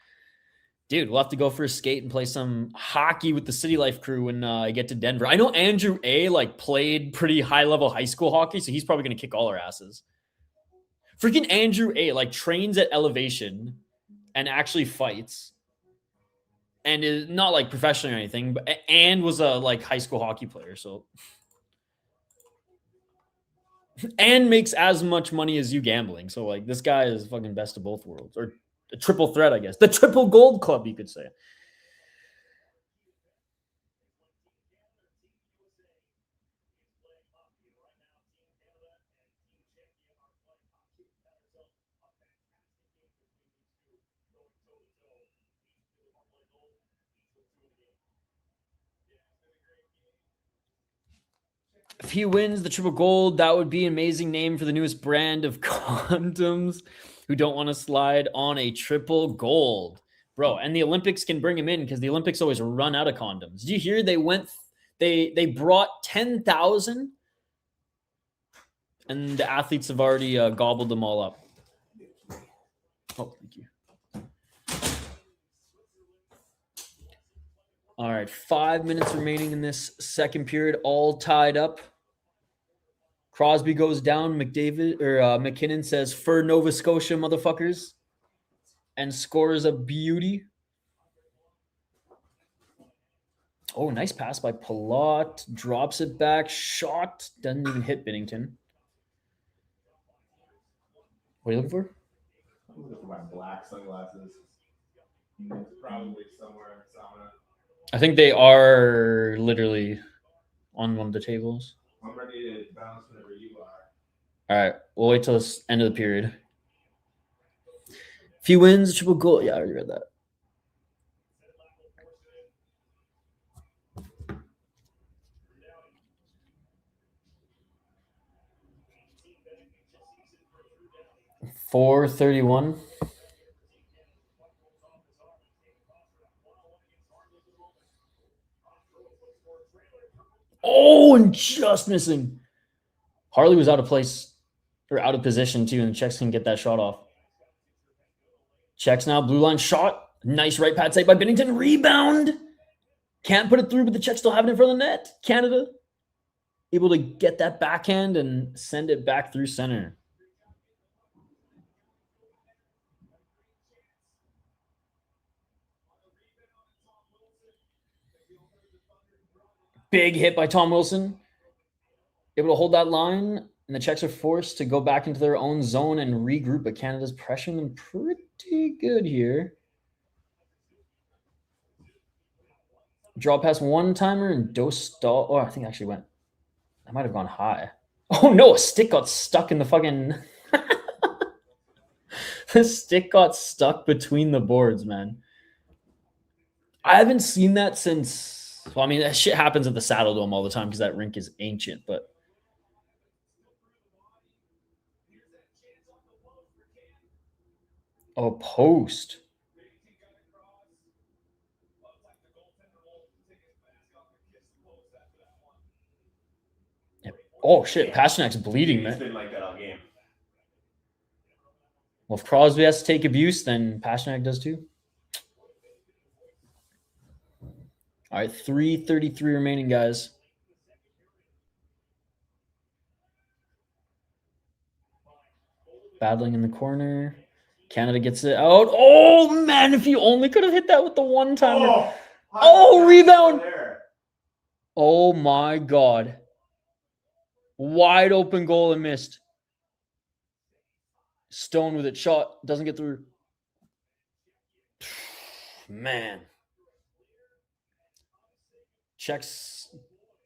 Dude, we'll have to go for a skate and play some hockey with the City Life crew when I get to Denver. I know Andrew A. played pretty high-level high school hockey, so he's probably going to kick all our asses. Freaking Andrew A. Trains at Elevation and actually fights. And is not professionally or anything, and was a high school hockey player, so... and makes as much money as you gambling. So this guy is fucking best of both worlds, or a triple threat, I guess. The triple gold club, you could say. If he wins the triple gold, that would be an amazing name for the newest brand of condoms who don't want to slide on a triple gold. Bro, and the Olympics can bring him in because the Olympics always run out of condoms. Did you hear they brought 10,000 and the athletes have already gobbled them all up. Oh, thank you. All right, 5 minutes remaining in this second period, all tied up. Crosby goes down. McKinnon says, "For Nova Scotia, motherfuckers," and scores a beauty. Oh, nice pass by Palat. Drops it back. Shot. Doesn't even hit Binnington. What are you looking for? I'm looking for my black sunglasses. It's probably somewhere in Sauna. I think they are literally on one of the tables. I'm ready to bounce whenever you are. All right. We'll wait till the end of the period. If he wins a triple goal. Yeah, I already read that. .431. Oh, and just missing. Harley was out of place or out of position too, and the Czechs can get that shot off. Czechs now, blue line shot. Nice right pad save by Binnington. Rebound. Can't put it through, but the Czechs still have it in front of the net. Canada able to get that backhand and send it back through center. Big hit by Tom Wilson. Able to hold that line, and the Czechs are forced to go back into their own zone and regroup, but Canada's pressuring them pretty good here. Draw pass one-timer and Dostal. Oh, I think it actually went. I might have gone high. Oh, no, a stick got stuck in the fucking... the stick got stuck between the boards, man. I haven't seen that since... Well, I mean, that shit happens at the Saddle Dome all the time because that rink is ancient, but Oh, post. Oh, shit. Pasternak's bleeding, It's man. been like that all game. Well, if Crosby has to take abuse, then Pasternak does too. All right, 3:33 remaining, guys. Battling in the corner. Canada gets it out. Oh, man, if you only could have hit that with the one-timer. Oh, rebound. Oh, my God. Wide open goal and missed. Stone with it. Shot. Doesn't get through. Man. Czechs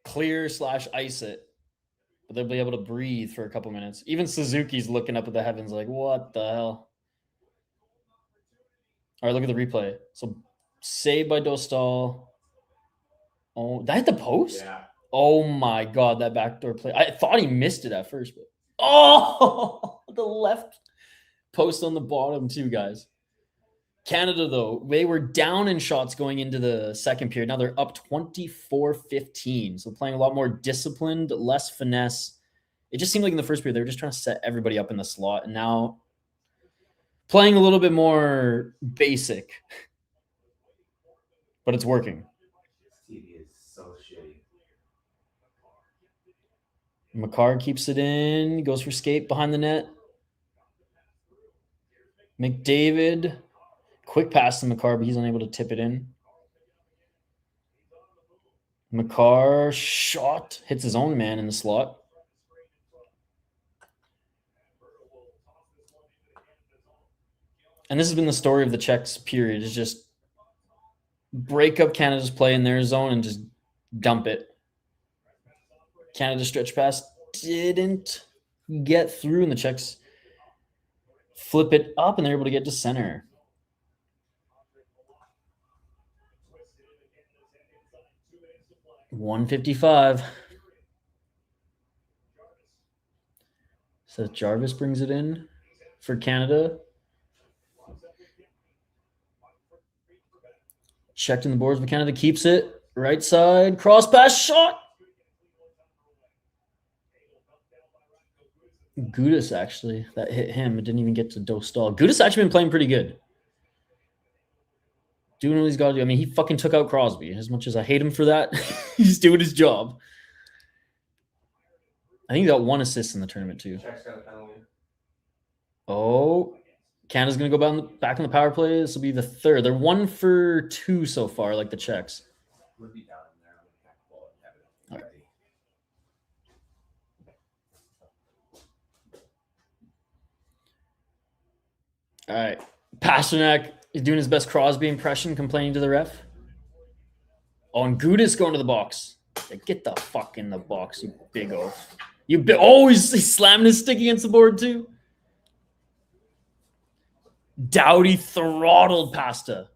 clear / ice it. But they'll be able to breathe for a couple minutes. Even Suzuki's looking up at the heavens like, what the hell? All right, look at the replay. So, saved by Dostal. Oh, that hit the post? Yeah. Oh, my God, that backdoor play. I thought he missed it at first. But oh, the left post on the bottom too, guys. Canada, though, they were down in shots going into the second period. Now they're up 24-15. So playing a lot more disciplined, less finesse. It just seemed like in the first period, they were just trying to set everybody up in the slot. And now playing a little bit more basic. But it's working. TV is so shitty. McCarr keeps it in. Goes for skate behind the net. McDavid. Quick pass to McCarr, but he's unable to tip it in. McCarr shot. Hits his own man in the slot. And this has been the story of the Czechs period. Is just break up Canada's play in their zone and just dump it. Canada stretch pass didn't get through, and the Czechs flip it up, and they're able to get to center. .155. Seth Jarvis brings it in for Canada. Checked in the boards, but Canada keeps it. Right side, cross pass, shot. Gudis, actually, that hit him. It didn't even get to Dostal. Gudis actually been playing pretty good. Doing what he's got to do. I mean, he fucking took out Crosby. As much as I hate him for that, he's doing his job. I think he got 1 assist in the tournament, too. Czechs got a penalty. Oh, Canada's going to go back on the power play. This will be the third. They're 1 for 2 so far, like the Czechs. Would be down in there. All right. All right. Pasternak is doing his best Crosby impression, complaining to the ref. Oh, and Gudis going to the box. Like, get the fuck in the box, you big oaf. Oh, he's slamming his stick against the board, too. Doughty throttled Pasta.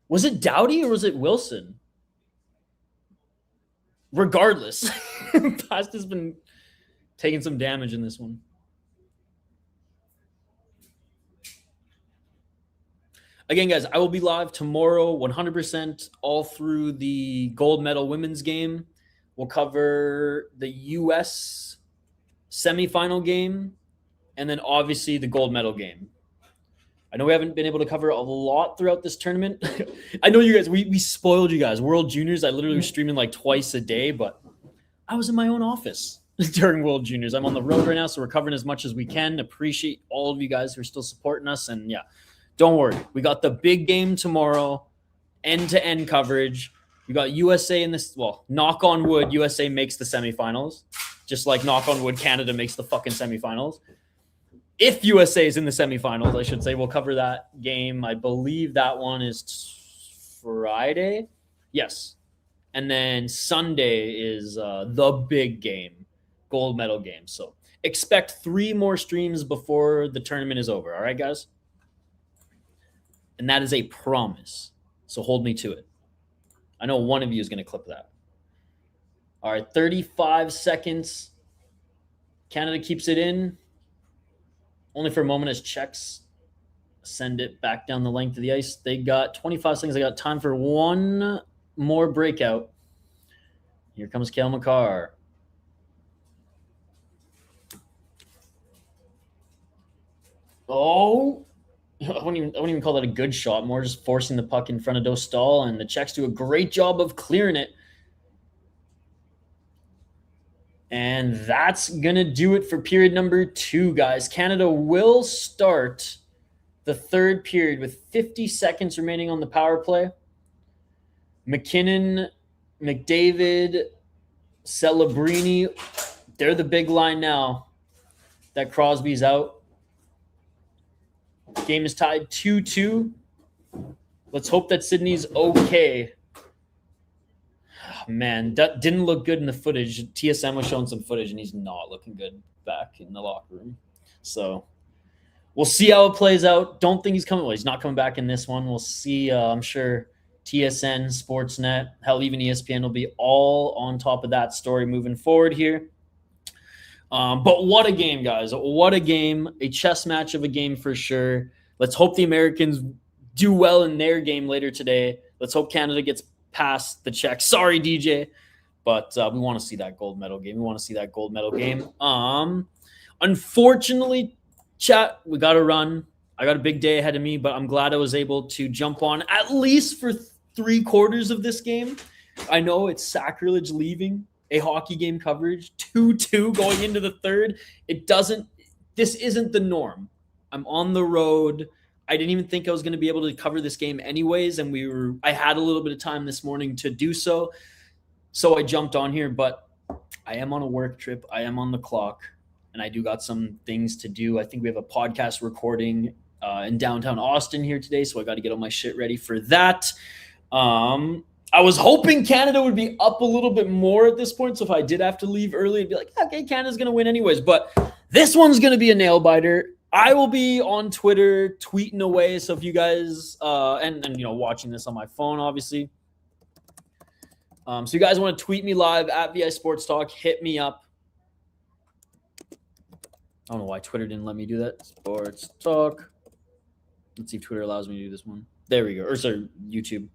Was it Doughty or was it Wilson? Regardless, Pasta's been taking some damage in this one. Again, guys, I will be live tomorrow, 100% all through the gold medal women's game. We'll cover the U.S. semifinal game and then obviously the gold medal game. I know we haven't been able to cover a lot throughout this tournament. I know you guys, we spoiled you guys. World Juniors, I literally was streaming like twice a day, but I was in my own office during World Juniors. I'm on the road right now, so we're covering as much as we can. Appreciate all of you guys who are still supporting us. And yeah, don't worry. We got the big game tomorrow, end-to-end coverage. We got USA in this, well, knock on wood, USA makes the semifinals. Just like knock on wood, Canada makes the fucking semifinals. If USA is in the semifinals, I should say, we'll cover that game. I believe that one is Friday. Yes. And then Sunday is the big game, gold medal game. So expect 3 more streams before the tournament is over. All right, guys? And that is a promise. So hold me to it. I know one of you is going to clip that. All right, 35 seconds. Canada keeps it in. Only for a moment as Czechs send it back down the length of the ice. They got 25 seconds. They got time for one more breakout. Here comes Cale Makar. Oh, I wouldn't even call that a good shot. More just forcing the puck in front of Dostal, and the Czechs do a great job of clearing it. And that's going to do it for period number 2, guys. Canada will start the third period with 50 seconds remaining on the power play. McKinnon, McDavid, Celebrini, they're the big line now that Crosby's out. Game is tied 2-2. Let's hope that Sydney's okay. Man, that didn't look good in the footage. TSM was showing some footage, and he's not looking good back in the locker room. So we'll see how it plays out. Don't think he's coming. Well, he's not coming back in this one. We'll see. I'm sure TSN, Sportsnet, hell, even ESPN will be all on top of that story moving forward here. But what a game, guys. What a game. A chess match of a game for sure. Let's hope the Americans do well in their game later today. Let's hope Canada gets past the Czechs. Sorry, DJ. But we want to see that gold medal game. Unfortunately, chat, we got to run. I got a big day ahead of me, but I'm glad I was able to jump on at least for 3/4 of this game. I know it's sacrilege leaving a hockey game coverage 2-2 going into the third. This isn't the norm. I'm on the road. I didn't even think I was going to be able to cover this game anyways, and I had a little bit of time this morning to do so. So I jumped on here, but I am on a work trip. I am on the clock, and I do got some things to do. I think we have a podcast recording in downtown Austin here today, so I got to get all my shit ready for that. I was hoping Canada would be up a little bit more at this point, so if I did have to leave early, I'd be like, okay, Canada's going to win anyways. But this one's going to be a nail-biter. I will be on Twitter tweeting away, so if you guys and watching this on my phone, obviously. So you guys want to tweet me live at VI Sports Talk, hit me up. I don't know why Twitter didn't let me do that. Sports Talk. Let's see if Twitter allows me to do this one. There we go. Or sorry, YouTube.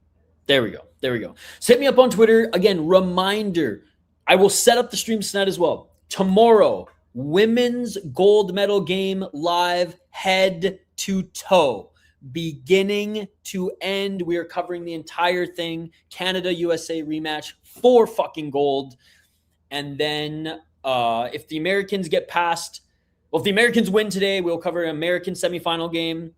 There we go. So hit me up on Twitter. Again, reminder, I will set up the stream tonight as well. Tomorrow, women's gold medal game live head to toe. Beginning to end, we are covering the entire thing. Canada-USA rematch for fucking gold. And then if the Americans get past, if the Americans win today, we'll cover an American semifinal game.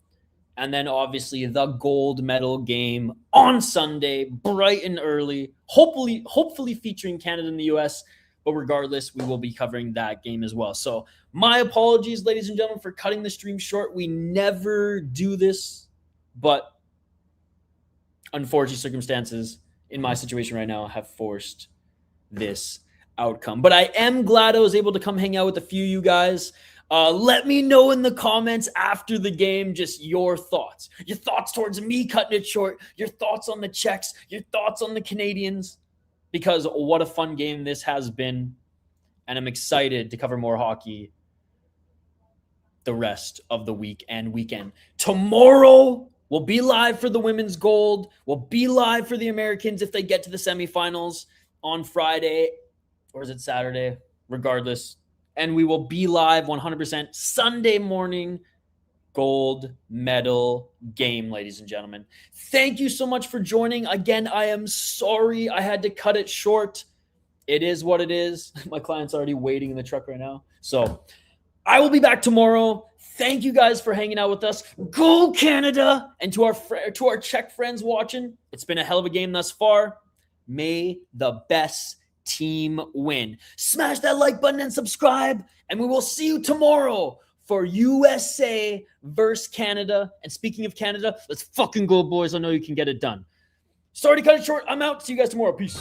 And then obviously the gold medal game on Sunday, bright and early, hopefully featuring Canada and the US. But regardless, we will be covering that game as well. So my apologies, ladies and gentlemen, for cutting the stream short. We never do this, but unfortunate circumstances in my situation right now have forced this outcome. But I am glad I was able to come hang out with a few of you guys. Let me know in the comments after the game just your thoughts. Your thoughts towards me cutting it short. Your thoughts on the Czechs. Your thoughts on the Canadians. Because what a fun game this has been. And I'm excited to cover more hockey the rest of the week and weekend. Tomorrow, we'll be live for the women's gold. We'll be live for the Americans if they get to the semifinals on Friday. Or is it Saturday? Regardless. And we will be live 100% Sunday morning gold medal game, ladies and gentlemen. Thank you so much for joining. Again, I am sorry I had to cut it short. It is what it is. My client's already waiting in the truck right now. So I will be back tomorrow. Thank you guys for hanging out with us. Go Canada! And to our Czech friends watching, it's been a hell of a game thus far. May the best team win. Smash that like button and subscribe, and we will see you tomorrow for USA versus Canada. And speaking of Canada, let's fucking go, boys. I know you can get it done. Sorry to cut it short. I'm out. See you guys tomorrow. Peace.